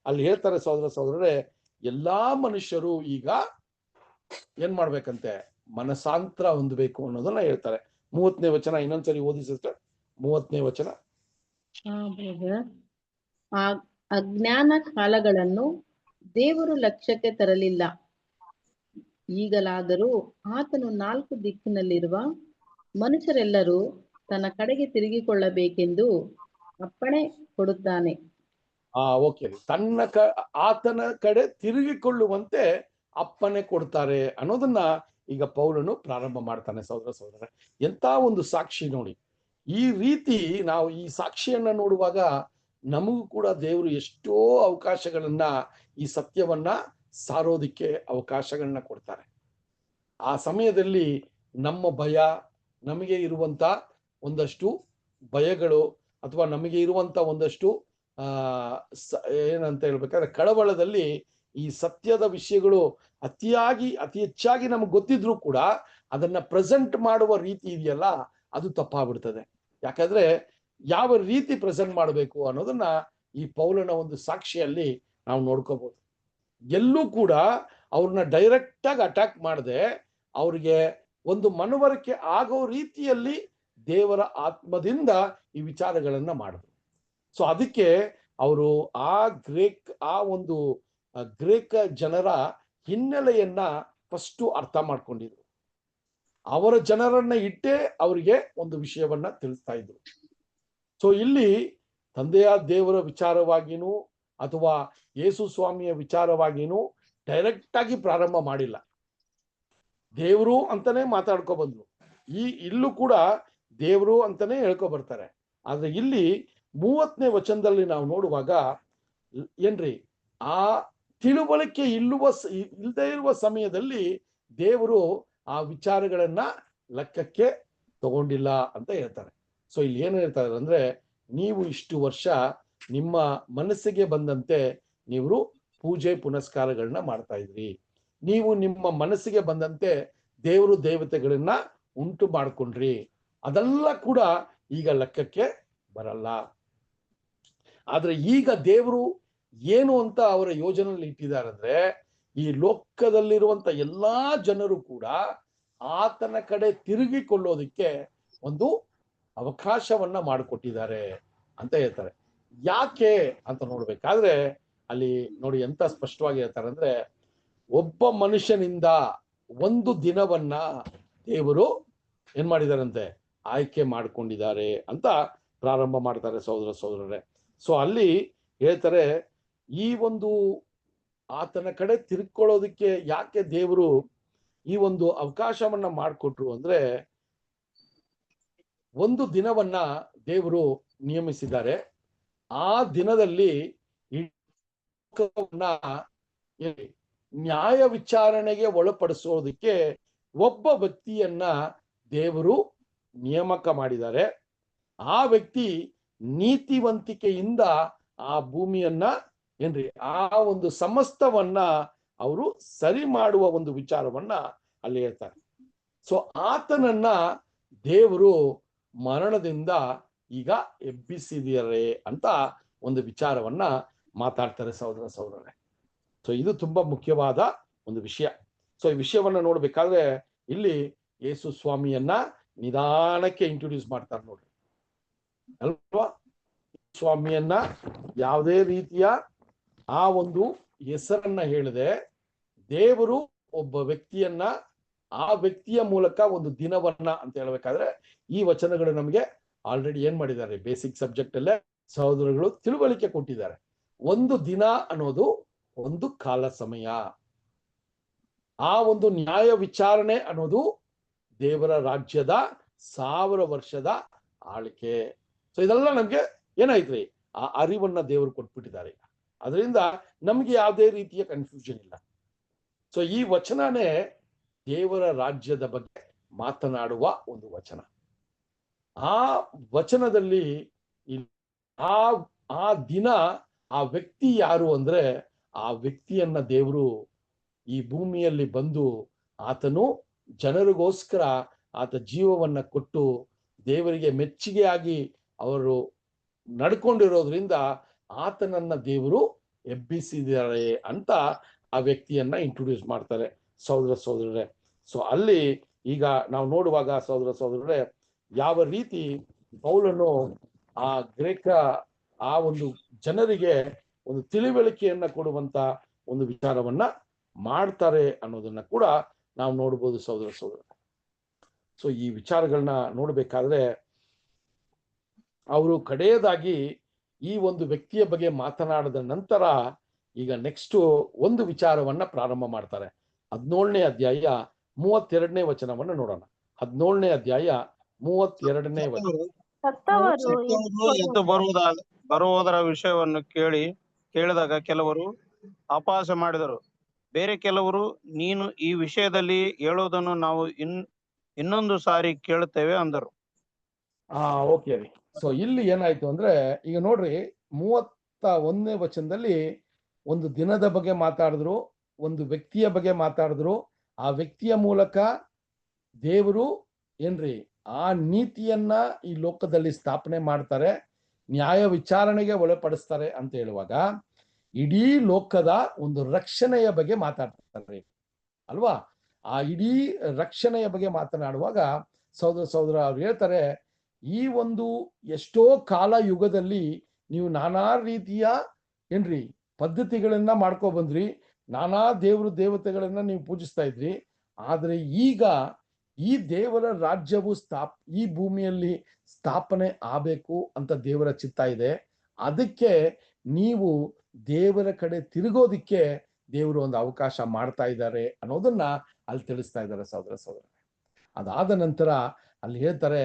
ಅಲ್ಲಿ ಹೇಳ್ತಾರೆ, ಸಹೋದರರೇ, ಎಲ್ಲಾ ಮನುಷ್ಯರು ಈಗ ಏನ್ ಮಾಡ್ಬೇಕಂತೆ, ಮನಸಾಂತರ ಹೊಂದಬೇಕು ಅನ್ನೋದನ್ನ ಹೇಳ್ತಾರೆ. 30ನೇ ವಚನ ಇನ್ನೊಂದ್ಸರಿ ಓದಿ ಸಿಸ್ಟರ್. 30ನೇ ವಚನ. ಆ ಅಜ್ಞಾನ ಕಾಲಗಳನ್ನು ದೇವರು ಲಕ್ಷ್ಯಕ್ಕೆ ತರಲಿಲ್ಲ. ಈಗಲಾದರೂ ಆತನು 4 ದಿಕ್ಕಿನಲ್ಲಿರುವ ಮನುಷ್ಯರೆಲ್ಲರೂ ತನ್ನ ಕಡೆಗೆ ತಿರುಗಿಕೊಳ್ಳಬೇಕೆಂದು ಅಪ್ಪಣೆ ಕೊಡುತ್ತಾನೆ. ಓಕೆ, ಆತನ ಕಡೆ ತಿರುಗಿಕೊಳ್ಳುವಂತೆ ಅಪ್ಪಣೆ ಕೊಡ್ತಾರೆ ಅನ್ನೋದನ್ನ ಈಗ ಪೌಲನು ಪ್ರಾರಂಭ ಮಾಡ್ತಾನೆ. ಸಹೋದರ, ಎಂತ ಒಂದು ಸಾಕ್ಷಿ ನೋಡಿ. ಈ ರೀತಿ ನಾವು ಈ ಸಾಕ್ಷಿಯನ್ನ ನೋಡುವಾಗ ನಮಗೂ ಕೂಡ ದೇವರು ಎಷ್ಟೋ ಅವಕಾಶಗಳನ್ನ, ಈ ಸತ್ಯವನ್ನ ಸಾರೋದಿಕ್ಕೆ ಅವಕಾಶಗಳನ್ನ ಕೊಡ್ತಾರೆ. ಆ ಸಮಯದಲ್ಲಿ ನಮ್ಮ ಭಯ, ನಮಗೆ ಇರುವಂತ ಒಂದಷ್ಟು ಭಯಗಳು, ಅಥವಾ ನಮಗೆ ಇರುವಂತ ಒಂದಷ್ಟು ಏನಂತ ಹೇಳ್ಬೇಕಾದ್ರೆ ಕಳವಳದಲ್ಲಿ ಈ ಸತ್ಯದ ವಿಷಯಗಳು ಅತಿ ಹೆಚ್ಚಾಗಿ ನಮ್ಗೆ ಗೊತ್ತಿದ್ರು ಕೂಡ ಅದನ್ನ ಪ್ರೆಸೆಂಟ್ ಮಾಡುವ ರೀತಿ ಇದೆಯಲ್ಲ, ಅದು ತಪ್ಪಾಗ್ಬಿಡ್ತದೆ. ಯಾಕಂದ್ರೆ ಯಾವ ರೀತಿ ಪ್ರೆಸೆಂಟ್ ಮಾಡಬೇಕು ಅನ್ನೋದನ್ನ ಈ ಪೌಲನ ಒಂದು ಸಾಕ್ಷಿಯಲ್ಲಿ ನಾವು ನೋಡ್ಕೋಬಹುದು. ಎಲ್ಲೂ ಕೂಡ ಅವ್ರನ್ನ ಡೈರೆಕ್ಟ್ ಆಗಿ ಅಟ್ಯಾಕ್ ಮಾಡದೆ ಅವ್ರಿಗೆ ಒಂದು ಮನವರಿಕೆ ಆಗೋ ರೀತಿಯಲ್ಲಿ ದೇವರ ಆತ್ಮದಿಂದ ಈ ವಿಚಾರಗಳನ್ನ ಮಾಡಿದ್ರು. ಸೊ ಅದಕ್ಕೆ ಅವರು ಆ ಒಂದು ಗ್ರೇಕ ಜನರ ಹಿನ್ನೆಲೆಯನ್ನ ಫಸ್ಟ್ ಅರ್ಥ ಮಾಡ್ಕೊಂಡಿದ್ರು. ಅವರ ಜನರನ್ನ ಇಟ್ಟೇ ಅವರಿಗೆ ಒಂದು ವಿಷಯವನ್ನ ತಿಳಿಸ್ತಾ ಇದ್ರು. ಸೊ ಇಲ್ಲಿ ತಂದೆಯ ದೇವರ ವಿಚಾರವಾಗಿನೂ ಅಥವಾ ಯೇಸು ಸ್ವಾಮಿಯ ವಿಚಾರವಾಗಿನೂ ಡೈರೆಕ್ಟ್ ಆಗಿ ಪ್ರಾರಂಭ ಮಾಡಿಲ್ಲ. ದೇವರು ಅಂತಾನೆ ಮಾತಾಡ್ಕೊ ಬಂದ್ರು. ಇಲ್ಲೂ ಕೂಡ ದೇವರು ಅಂತಾನೆ ಹೇಳ್ಕೊ ಬರ್ತಾರೆ. ಆದ್ರೆ ಇಲ್ಲಿ 30ನೇ ವಚನದಲ್ಲಿ ನಾವು ನೋಡುವಾಗ ಆ ತಿಳುವಳಿಕೆ ಇಲ್ಲದೆ ಇರುವ ಸಮಯದಲ್ಲಿ ದೇವರು ಆ ವಿಚಾರಗಳನ್ನ ಲೆಕ್ಕಕ್ಕೆ ತಗೊಂಡಿಲ್ಲ ಅಂತ ಹೇಳ್ತಾರೆ. ಸೊ ಇಲ್ಲಿ ಏನು ಹೇಳ್ತಾರೆ ಅಂದ್ರೆ, ನೀವು ಇಷ್ಟು ವರ್ಷ ನಿಮ್ಮ ಮನಸ್ಸಿಗೆ ಬಂದಂತೆ ನೀವು ಪೂಜೆ ಪುನಸ್ಕಾರಗಳನ್ನ ಮಾಡ್ತಾ ಇದ್ರಿ. ನೀವು ನಿಮ್ಮ ಮನಸ್ಸಿಗೆ ಬಂದಂತೆ ದೇವರು ದೇವತೆಗಳನ್ನ ಉಂಟು ಮಾಡ್ಕೊಂಡ್ರಿ. ಅದೆಲ್ಲ ಕೂಡ ಈಗ ಲೆಕ್ಕಕ್ಕೆ ಬರಲ್ಲ. ಆದ್ರೆ ಈಗ ದೇವರು ಏನು ಅಂತ ಅವರ ಯೋಜನೆಯಲ್ಲಿ ಇಟ್ಟಿದ್ದಾರೆ ಅಂದ್ರೆ, ಈ ಲೋಕದಲ್ಲಿರುವಂತ ಎಲ್ಲಾ ಜನರು ಕೂಡ ಆತನ ಕಡೆ ತಿರುಗಿಕೊಳ್ಳೋದಿಕ್ಕೆ ಒಂದು ಅವಕಾಶವನ್ನ ಮಾಡಿಕೊಟ್ಟಿದ್ದಾರೆ ಅಂತ ಹೇಳ್ತಾರೆ. ಯಾಕೆ ಅಂತ ನೋಡ್ಬೇಕಾದ್ರೆ ಅಲ್ಲಿ ನೋಡಿ ಎಂತ ಸ್ಪಷ್ಟವಾಗಿ ಹೇಳ್ತಾರೆ ಅಂದ್ರೆ, ಒಬ್ಬ ಒಂದು ದಿನವನ್ನ ದೇವರು ಏನ್ ಮಾಡಿದಾರಂತೆ, ಆಯ್ಕೆ ಮಾಡ್ಕೊಂಡಿದ್ದಾರೆ ಅಂತ ಪ್ರಾರಂಭ ಮಾಡ್ತಾರೆ ಸಹೋದರರೇ. ಸೊ ಅಲ್ಲಿ ಹೇಳ್ತಾರೆ, ಈ ಒಂದು ಆತನ ಕಡೆ ತಿರ್ಕೊಳ್ಳೋದಕ್ಕೆ ಯಾಕೆ ದೇವರು ಈ ಒಂದು ಅವಕಾಶವನ್ನ ಮಾಡಿಕೊಟ್ರು ಅಂದ್ರೆ, ಒಂದು ದಿನವನ್ನ ದೇವರು ನಿಯಮಿಸಿದ್ದಾರೆ. ಆ ದಿನದಲ್ಲಿ ನ್ಯಾಯ ವಿಚಾರಣೆಗೆ ಒಳಪಡಿಸೋದಕ್ಕೆ ಒಬ್ಬ ವ್ಯಕ್ತಿಯನ್ನ ದೇವರು ನೇಮಕ ಮಾಡಿದ್ದಾರೆ. ಆ ವ್ಯಕ್ತಿ ನೀತಿವಂತಿಕೆಯಿಂದ ಆ ಭೂಮಿಯನ್ನ ಏನ್ರಿ, ಆ ಒಂದು ಸಮಸ್ತವನ್ನ ಅವರು ಸರಿ ಮಾಡುವ ಒಂದು ವಿಚಾರವನ್ನ ಅಲ್ಲಿ ಹೇಳ್ತಾರೆ. ಸೊ ಆತನನ್ನ ದೇವರು ಮರಣದಿಂದ ಈಗ ಎಬ್ಬಿಸಿದ್ದಾರೆ ಅಂತ ಒಂದು ವಿಚಾರವನ್ನ ಮಾತಾಡ್ತಾರೆ ಸಹೋದರರೇ. ಸೊ ಇದು ತುಂಬಾ ಮುಖ್ಯವಾದ ಒಂದು ವಿಷಯ. ಸೊ ಈ ವಿಷಯವನ್ನ ನೋಡ್ಬೇಕಾದ್ರೆ ಇಲ್ಲಿ ಯೇಸು ಸ್ವಾಮಿಯನ್ನ ನಿಧಾನಕ್ಕೆ ಇಂಟ್ರೊಡ್ಯೂಸ್ ಮಾಡ್ತಾರೆ ನೋಡ್ರಿ ಅಲ್ವಾ. ಸ್ವಾಮಿಯನ್ನ ಯಾವುದೇ ರೀತಿಯ ಆ ಒಂದು ಹೆಸರನ್ನ ಹೇಳಿದೆ, ದೇವರು ಒಬ್ಬ ವ್ಯಕ್ತಿಯನ್ನ, ಆ ವ್ಯಕ್ತಿಯ ಮೂಲಕ ಒಂದು ದಿನವನ್ನ ಅಂತ ಹೇಳ್ಬೇಕಾದ್ರೆ ಈ ವಚನಗಳು ನಮಗೆ ಆಲ್ರೆಡಿ ಏನ್ ಮಾಡಿದ್ದಾರೆ, ಬೇಸಿಕ್ ಸಬ್ಜೆಕ್ಟ್ ಅಲ್ಲೇ ಸಹೋದರಗಳು ತಿಳುವಳಿಕೆ ಕೊಟ್ಟಿದ್ದಾರೆ. ಒಂದು ದಿನ ಅನ್ನೋದು ಒಂದು ಕಾಲ ಸಮಯ, ಆ ಒಂದು ನ್ಯಾಯ ವಿಚಾರಣೆ ಅನ್ನೋದು ದೇವರ ರಾಜ್ಯದ 1000 ವರ್ಷದ ಆಳ್ಕೆ. ಸೊ ಇದೆಲ್ಲ ನಮ್ಗೆ ಏನಾಯ್ತ್ರಿ, ಆ ಅರಿವನ್ನ ದೇವರು ಕೊಟ್ಬಿಟ್ಟಿದ್ದಾರೆ. ಅದರಿಂದ ನಮ್ಗೆ ಯಾವುದೇ ರೀತಿಯ ಕನ್ಫ್ಯೂಷನ್ ಇಲ್ಲ. ಸೊ ಈ ವಚನನೇ ದೇವರ ರಾಜ್ಯದ ಬಗ್ಗೆ ಮಾತನಾಡುವ ಒಂದು ವಚನ. ಆ ವಚನದಲ್ಲಿ ಆ ದಿನ, ಆ ವ್ಯಕ್ತಿ ಯಾರು ಅಂದ್ರೆ, ಆ ವ್ಯಕ್ತಿಯನ್ನ ದೇವರು ಈ ಭೂಮಿಯಲ್ಲಿ ಬಂದು ಆತನು ಜನರಿಗೋಸ್ಕರ ಆತ ಜೀವವನ್ನ ಕೊಟ್ಟು ದೇವರಿಗೆ ಮೆಚ್ಚುಗೆಯಾಗಿ ಅವರು ನಡ್ಕೊಂಡಿರೋದ್ರಿಂದ ಆತನನ್ನ ದೇವರು ಎಬ್ಬಿಸಿದ್ದಾರೆ ಅಂತ ಆ ವ್ಯಕ್ತಿಯನ್ನ ಇಂಟ್ರೊಡ್ಯೂಸ್ ಮಾಡ್ತಾರೆ ಸಹೋದರರೇ. ಸೊ ಅಲ್ಲಿ ಈಗ ನಾವು ನೋಡುವಾಗ ಸಹೋದರರೇ, ಯಾವ ರೀತಿ ಪೌಲನು ಆ ಗ್ರೇಕ ಆ ಒಂದು ಜನರಿಗೆ ಒಂದು ತಿಳಿವಳಿಕೆಯನ್ನ ಕೊಡುವಂತ ಒಂದು ವಿಚಾರವನ್ನ ಮಾಡ್ತಾರೆ ಅನ್ನೋದನ್ನ ಕೂಡ ನಾವು ನೋಡ್ಬೋದು ಸಹೋದರ. ಸೊ ಈ ವಿಚಾರಗಳನ್ನ ನೋಡ್ಬೇಕಾದ್ರೆ ಅವರು ಕಡೆಯದಾಗಿ ಈ ಒಂದು ವ್ಯಕ್ತಿಯ ಬಗ್ಗೆ ಮಾತನಾಡಿದ ನಂತರ ಈಗ ನೆಕ್ಸ್ಟ್ ಒಂದು ವಿಚಾರವನ್ನ ಪ್ರಾರಂಭ ಮಾಡ್ತಾರೆ. 17ನೇ ಅಧ್ಯಾಯ 32ನೇ ವಚನವನ್ನ ನೋಡೋಣ. 17ನೇ ಅಧ್ಯಾಯ 32ನೇ ವಚನ. ಎದ್ದು ಬರುವುದರ ವಿಷಯವನ್ನು ಕೇಳಿದಾಗ ಕೆಲವರು ಅಪಹಾಸ ಮಾಡಿದರು. ಬೇರೆ ಕೆಲವರು, ನೀನು ಈ ವಿಷಯದಲ್ಲಿ ಹೇಳುವುದನ್ನು ನಾವು ಇನ್ನೊಂದು ಸಾರಿ ಕೇಳುತ್ತೇವೆ ಅಂದರು. ಓಕೆ ರೀ. ಸೊ ಇಲ್ಲಿ ಏನಾಯ್ತು ಅಂದ್ರೆ, ಈಗ ನೋಡ್ರಿ 31ನೇ ವಚನದಲ್ಲಿ ಒಂದು ದಿನದ ಬಗ್ಗೆ ಮಾತಾಡಿದ್ರು, ಒಂದು ವ್ಯಕ್ತಿಯ ಬಗ್ಗೆ ಮಾತಾಡಿದ್ರು. ಆ ವ್ಯಕ್ತಿಯ ಮೂಲಕ ದೇವರು ಏನ್ರಿ ಆ ನೀತಿಯನ್ನ ಈ ಲೋಕದಲ್ಲಿ ಸ್ಥಾಪನೆ ಮಾಡ್ತಾರೆ, ನ್ಯಾಯ ವಿಚಾರಣೆಗೆ ಒಳಪಡಿಸ್ತಾರೆ ಅಂತ ಹೇಳುವಾಗ ಇಡೀ ಲೋಕದ ಒಂದು ರಕ್ಷಣೆಯ ಬಗ್ಗೆ ಮಾತಾಡ್ತಾರೆ ಅಲ್ವಾ. ಆ ಇಡೀ ರಕ್ಷಣೆಯ ಬಗ್ಗೆ ಮಾತನಾಡುವಾಗ ಸಹೋದರ ಅವ್ರು ಹೇಳ್ತಾರೆ, ಈ ಒಂದು ಎಷ್ಟೋ ಕಾಲ ಯುಗದಲ್ಲಿ ನೀವು ನಾನಾ ರೀತಿಯ ಏನ್ರಿ ಪದ್ಧತಿಗಳನ್ನ ಮಾಡ್ಕೊ ಬಂದ್ರಿ, ನಾನಾ ದೇವತೆಗಳನ್ನ ನೀವು ಪೂಜಿಸ್ತಾ ಇದ್ರಿ. ಆದ್ರೆ ಈಗ ಈ ದೇವರ ರಾಜ್ಯವು ಈ ಭೂಮಿಯಲ್ಲಿ ಸ್ಥಾಪನೆ ಆಗಬೇಕು ಅಂತ ದೇವರ ಚಿತ್ತ ಇದೆ. ಅದಕ್ಕೆ ನೀವು ದೇವರ ಕಡೆ ತಿರುಗೋದಿಕ್ಕೆ ದೇವರು ಒಂದು ಅವಕಾಶ ಮಾಡ್ತಾ ಇದ್ದಾರೆ ಅನ್ನೋದನ್ನ ಅಲ್ಲಿ ತಿಳಿಸ್ತಾ ಇದ್ದಾರೆ ಸಹೋದರ. ಅದಾದ ನಂತರ ಅಲ್ಲಿ ಹೇಳ್ತಾರೆ,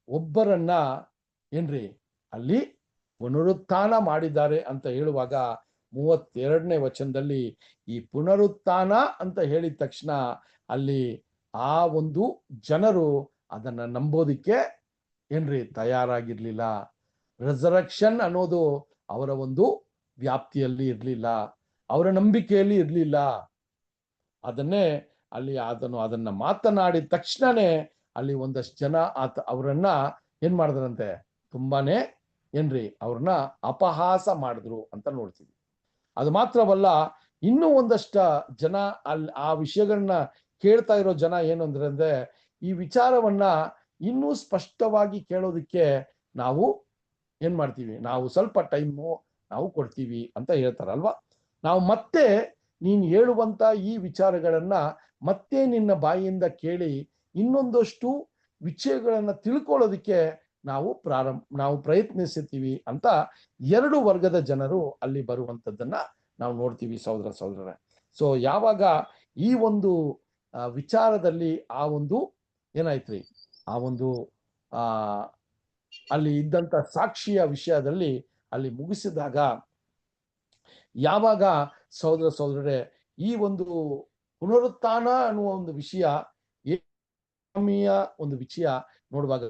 ಒಬ್ಬರನ್ನ ಏನ್ರಿ ಅಲ್ಲಿ ಪುನರುತ್ಥಾನ ಮಾಡಿದ್ದಾರೆ ಅಂತ ಹೇಳುವಾಗ 32ನೇ ವಚನದಲ್ಲಿ ಈ ಪುನರುತ್ಥಾನ ಅಂತ ಹೇಳಿದ ತಕ್ಷಣ ಅಲ್ಲಿ ಆ ಒಂದು ಜನರು ಅದನ್ನ ನಂಬೋದಿಕ್ಕೆ ಏನ್ರಿ ತಯಾರಾಗಿರ್ಲಿಲ್ಲ. ರೆಸರಕ್ಷನ್ ಅನ್ನೋದು ಅವರ ಒಂದು ವ್ಯಾಪ್ತಿಯಲ್ಲಿ ಇರ್ಲಿಲ್ಲ, ಅವರ ನಂಬಿಕೆಯಲ್ಲಿ ಇರ್ಲಿಲ್ಲ. ಅದನ್ನೇ ಅಲ್ಲಿ ಅದನ್ನ ಮಾತನಾಡಿದ ತಕ್ಷಣನೇ ಅಲ್ಲಿ ಒಂದಷ್ಟು ಜನ ಅವರನ್ನ ಏನ್ ಮಾಡಿದ್ರಂತೆ, ತುಂಬಾನೇ ಏನ್ರಿ ಅವ್ರನ್ನ ಅಪಹಾಸ ಮಾಡಿದ್ರು ಅಂತ ನೋಡ್ತೀವಿ. ಅದು ಮಾತ್ರವಲ್ಲ, ಇನ್ನೂ ಒಂದಷ್ಟು ಜನ ಆ ವಿಷಯಗಳನ್ನ ಕೇಳ್ತಾ ಇರೋ ಜನ ಏನು ಅಂದ್ರೆ ಈ ವಿಚಾರವನ್ನ ಇನ್ನೂ ಸ್ಪಷ್ಟವಾಗಿ ಕೇಳೋದಕ್ಕೆ ನಾವು ಏನ್ ಮಾಡ್ತೀವಿ, ನಾವು ಸ್ವಲ್ಪ ಟೈಮು ನಾವು ಕೊಡ್ತೀವಿ ಅಂತ ಹೇಳ್ತಾರಲ್ವಾ. ನಾವು ಮತ್ತೆ ನೀನ್ ಹೇಳುವಂತ ಈ ವಿಚಾರಗಳನ್ನ ಮತ್ತೆ ನಿನ್ನ ಬಾಯಿಯಿಂದ ಕೇಳಿ ಇನ್ನೊಂದಷ್ಟು ವಿಷಯಗಳನ್ನ ತಿಳ್ಕೊಳ್ಳೋದಕ್ಕೆ ನಾವು ಪ್ರಯತ್ನಿಸುತ್ತೀವಿ ಅಂತ ಎರಡು ವರ್ಗದ ಜನರು ಅಲ್ಲಿ ಬರುವಂತದ್ದನ್ನ ನಾವು ನೋಡ್ತೀವಿ ಸಹೋದರರೇ. ಸೊ ಯಾವಾಗ ಈ ಒಂದು ವಿಚಾರದಲ್ಲಿ ಆ ಒಂದು ಏನಾಯ್ತ್ರಿ, ಆ ಒಂದು ಅಲ್ಲಿ ಇದ್ದಂತ ಸಾಕ್ಷಿಯ ವಿಷಯದಲ್ಲಿ ಅಲ್ಲಿ ಮುಗಿಸಿದಾಗ, ಯಾವಾಗ ಸಹೋದರರೇ ಈ ಒಂದು ಪುನರುತ್ಥಾನ ಅನ್ನುವ ಒಂದು ವಿಷಯ, ಒಂದು ವಿಷಯ ನೋಡುವಾಗ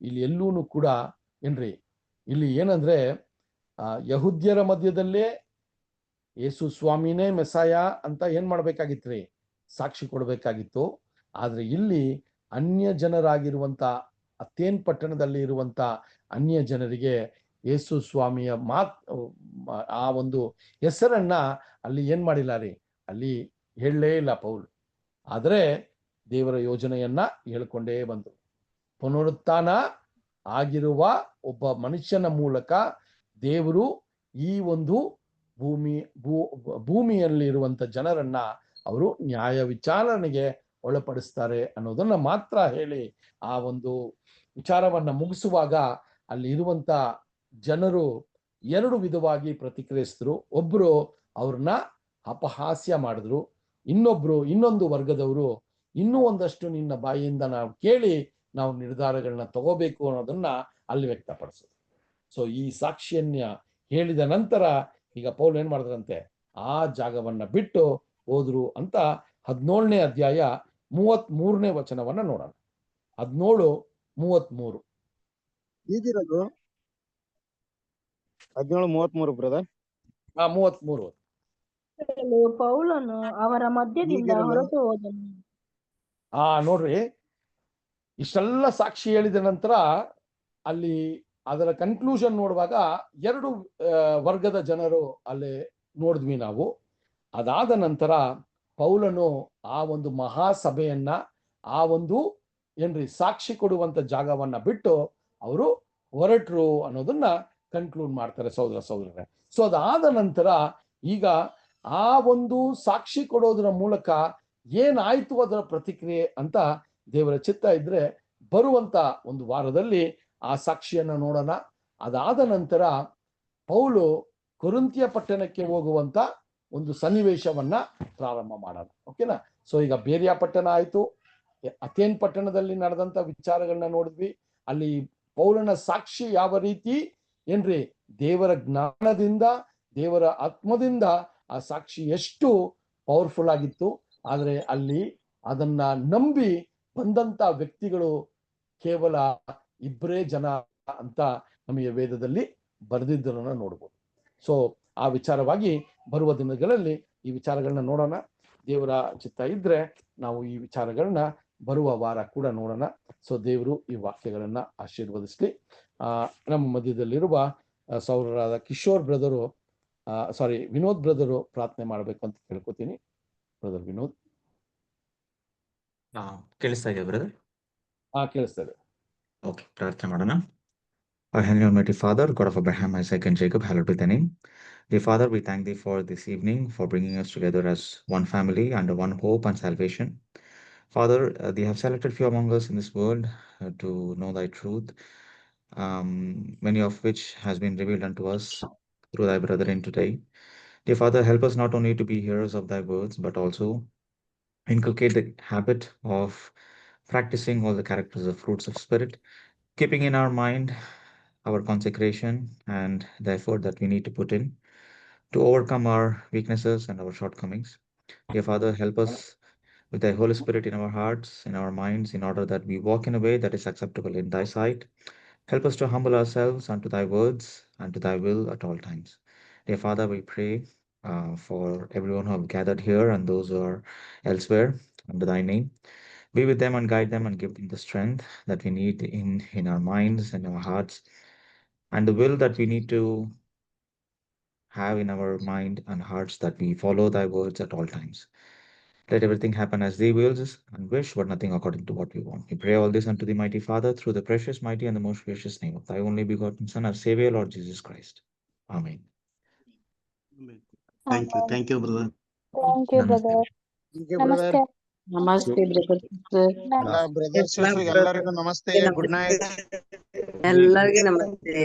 ಇಲ್ಲಿ ಎಲ್ಲೂನು ಕೂಡ ಏನ್ರಿ, ಇಲ್ಲಿ ಏನಂದ್ರೆ ಯಹೂದ್ಯರ ಮಧ್ಯದಲ್ಲೇ ಯೇಸು ಸ್ವಾಮಿನೇ ಮೆಸಾಯ ಅಂತ ಏನ್ ಮಾಡ್ಬೇಕಾಗಿತ್ರಿ, ಸಾಕ್ಷಿ ಕೊಡ್ಬೇಕಾಗಿತ್ತು. ಆದ್ರೆ ಇಲ್ಲಿ ಅನ್ಯ ಜನರಾಗಿರುವಂತ ಅಥೇನ್ ಪಟ್ಟಣದಲ್ಲಿ ಇರುವಂತ ಅನ್ಯ ಜನರಿಗೆ ಯೇಸು ಸ್ವಾಮಿಯ ಆ ಒಂದು ಹೆಸರನ್ನ ಅಲ್ಲಿ ಏನ್ ಮಾಡಿಲ್ಲ ರೀ, ಅಲ್ಲಿ ಹೇಳಲೇ ಇಲ್ಲ ಪೌಲ್. ಆದ್ರೆ ದೇವರ ಯೋಜನೆಯನ್ನ ಹೇಳ್ಕೊಂಡೇ ಬಂತು. ಪುನರುತ್ಥಾನ ಆಗಿರುವ ಒಬ್ಬ ಮನುಷ್ಯನ ಮೂಲಕ ದೇವರು ಈ ಒಂದು ಭೂಮಿಯಲ್ಲಿರುವಂತ ಜನರನ್ನ ಅವರು ನ್ಯಾಯ ವಿಚಾರಣೆಗೆ ಒಳಪಡಿಸ್ತಾರೆ ಅನ್ನೋದನ್ನ ಮಾತ್ರ ಹೇಳಿ ಆ ಒಂದು ವಿಚಾರವನ್ನ ಮುಗಿಸುವಾಗ ಅಲ್ಲಿ ಇರುವಂತ ಜನರು ಎರಡು ವಿಧವಾಗಿ ಪ್ರತಿಕ್ರಿಯಿಸಿದ್ರು. ಒಬ್ರು ಅವ್ರನ್ನ ಅಪಹಾಸ್ಯ ಮಾಡಿದ್ರು, ಇನ್ನೊಂದು ವರ್ಗದವರು ಇನ್ನೂ ಒಂದಷ್ಟು ನಿನ್ನ ಬಾಯಿಯಿಂದ ನಾವು ಕೇಳಿ ನಾವು ನಿರ್ಧಾರಗಳನ್ನ ತಗೋಬೇಕು ಅನ್ನೋದನ್ನ ಅಲ್ಲಿ ವ್ಯಕ್ತಪಡಿಸಿದ್ರು. ಸೊ ಈ ಸಾಕ್ಷಿಯನ್ನ ಹೇಳಿದ ನಂತರ ಈಗ ಪೌಲ್ ಏನ್ ಮಾಡಿದ್ರಂತೆ, ಆ ಜಾಗವನ್ನ ಬಿಟ್ಟು ಹೋದ್ರು ಅಂತ 17ನೇ ಅಧ್ಯಾಯ 33ನೇ ವಚನವನ್ನ ನೋಡೋಣ. 17:33. 17:33 ಬ್ರದರ್. 33. ಪೌಲನು ಅವರ ಮಧ್ಯದಿಂದ ಹೊರಟು ಹೋದನು. ನೋಡ್ರಿ, ಇಷ್ಟೆಲ್ಲ ಸಾಕ್ಷಿ ಹೇಳಿದ ನಂತರ ಅಲ್ಲಿ ಅದರ ಕನ್ಕ್ಲೂಷನ್ ನೋಡುವಾಗ ಎರಡು ವರ್ಗದ ಜನರು ಅಲ್ಲಿ ನೋಡಿದ್ವಿ ನಾವು. ಅದಾದ ನಂತರ ಪೌಲನು ಆ ಒಂದು ಮಹಾಸಭೆಯನ್ನ, ಆ ಒಂದು ಏನ್ರಿ ಸಾಕ್ಷಿ ಕೊಡುವಂತ ಜಾಗವನ್ನ ಬಿಟ್ಟು ಅವರು ಹೊರಟರು ಅನ್ನೋದನ್ನ ಕನ್ಕ್ಲೂಡ್ ಮಾಡ್ತಾರೆ ಸಹೋದರರೇ. ಸೊ ಅದಾದ ನಂತರ ಈಗ ಆ ಒಂದು ಸಾಕ್ಷಿ ಕೊಡೋದ್ರ ಮೂಲಕ ಏನಾಯ್ತು ಅದರ ಪ್ರತಿಕ್ರಿಯೆ ಅಂತ ದೇವರ ಚಿತ್ತ ಇದ್ರೆ ಬರುವಂತ ಒಂದು ವಾರದಲ್ಲಿ ಆ ಸಾಕ್ಷಿಯನ್ನ ನೋಡೋಣ. ಅದಾದ ನಂತರ ಪೌಲು ಕೊರಿಂಥಿಯ ಪಟ್ಟಣಕ್ಕೆ ಹೋಗುವಂತ ಒಂದು ಸನ್ನಿವೇಶವನ್ನ ಪ್ರಾರಂಭ ಮಾಡೋಣ. ಓಕೆನಾ? ಸೊ ಈಗ ಬೇರಿಯಾ ಪಟ್ಟಣ ಆಯ್ತು, ಅಥೇನ್ ಪಟ್ಟಣದಲ್ಲಿ ನಡೆದಂತ ವಿಚಾರಗಳನ್ನ ನೋಡಿದ್ವಿ. ಅಲ್ಲಿ ಪೌಲನ ಸಾಕ್ಷಿ ಯಾವ ರೀತಿ ಏನ್ರಿ ದೇವರ ಜ್ಞಾನದಿಂದ, ದೇವರ ಆತ್ಮದಿಂದ ಆ ಸಾಕ್ಷಿ ಎಷ್ಟು ಪವರ್ಫುಲ್ ಆಗಿತ್ತು. ಆದ್ರೆ ಅಲ್ಲಿ ಅದನ್ನ ನಂಬಿ ಬಂದಂತ ವ್ಯಕ್ತಿಗಳು ಕೇವಲ 2 ಜನ ಅಂತ ನಮಗೆ ವೇದದಲ್ಲಿ ಬರೆದಿದ್ದರನ್ನ ನೋಡ್ಬೋದು. ಸೊ ಆ ವಿಚಾರವಾಗಿ ಬರುವ ದಿನಗಳಲ್ಲಿ ಈ ವಿಚಾರಗಳನ್ನ ನೋಡೋಣ. ದೇವರ ಚಿತ್ತ ಇದ್ರೆ ನಾವು ಈ ವಿಚಾರಗಳನ್ನ ಬರುವ ವಾರ ಕೂಡ ನೋಡೋಣ. ಸೊ ದೇವರು ಈ ವಾಕ್ಯಗಳನ್ನ ಆಶೀರ್ವದಿಸ್ಲಿ. ನಮ್ಮ ಮಧ್ಯದಲ್ಲಿರುವ ಸಹೋದರರಾದ ಕಿಶೋರ್ ಬ್ರದರು, ವಿನೋದ್ ಬ್ರದರು ಪ್ರಾರ್ಥನೆ ಮಾಡಬೇಕು ಅಂತ ಕೇಳ್ಕೊತೀನಿ. ಬ್ರದರ್ ವಿನೋದ್. ಕೇಳಿಸ್ತಾ ಇದೆಯಾ ಬ್ರದರ್? ಕೇಳಿಸ್ತಾ ಇದೆ. ಓಕೆ, ಪ್ರಾರ್ಥನೆ ಮಾಡೋಣ. Our Heavenly Almighty Father, God of Abraham, Isaac, and Jacob, hallowed be thy name. Dear Father, we thank thee for this evening, for bringing us together as one family under one hope and salvation. Father, thee have selected few among us in this world to know thy truth, many of which has been revealed unto us through thy brethren today. Dear Father, help us not only to be hearers of thy words, but also inculcate the habit of practicing all the characters of fruits of spirit, keeping in our mind our consecration and the effort that we need to put in to overcome our weaknesses and our shortcomings. Dear Father, help us with thy Holy Spirit in our hearts, in our minds, in order that we walk in a way that is acceptable in thy sight. Help us to humble ourselves unto thy words and to thy will at all times. Dear Father, we pray for everyone who have gathered here and those who are elsewhere under thy name. Be with them and guide them and give them the strength that we need in our minds and our hearts, and the will that we need to have in our mind and hearts, that we follow thy words at all times. Let everything happen as thee wills and wish, but nothing according to what we want. We pray all this unto the mighty Father, through the precious, mighty, and the most gracious name of thy only begotten Son, our Savior, Lord Jesus Christ. Amen. Thank you, brother. Thank you, brother. Thank you, brother. Namaste. ನಮಸ್ತೆ brother sister. ಎಲ್ಲ brother sister ಎಲ್ಲರಿಗೂ ನಮಸ್ತೆ, good night. ಎಲ್ಲರಿಗೂ ನಮಸ್ತೆ.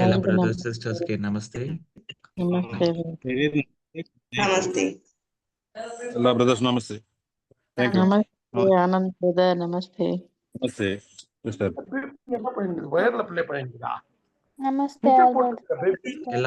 ಎಲ್ಲ brothers ಸಿಸ್ಟರ್ಸ್ಗೆ ನಮಸ್ತೆ. ನಮಸ್ತೆ ನಮಸ್ತೆ. ಎಲ್ಲ ಬ್ರದರ್ಸ್ ನಮಸ್ತೆ. Thank you. ನಮಸ್ತೆ ಆನಂದ್ ಬ್ರದರ್ ನಮಸ್ತೆ. ನಮಸ್ತೆ ಸಿಸ್ಟರ್. ವೈರ್ಲ ಪ್ಲೇ ಪಡೆಯುತ್ತೀರಾ? ನಮಸ್ತೆ ಎಲ್ಲ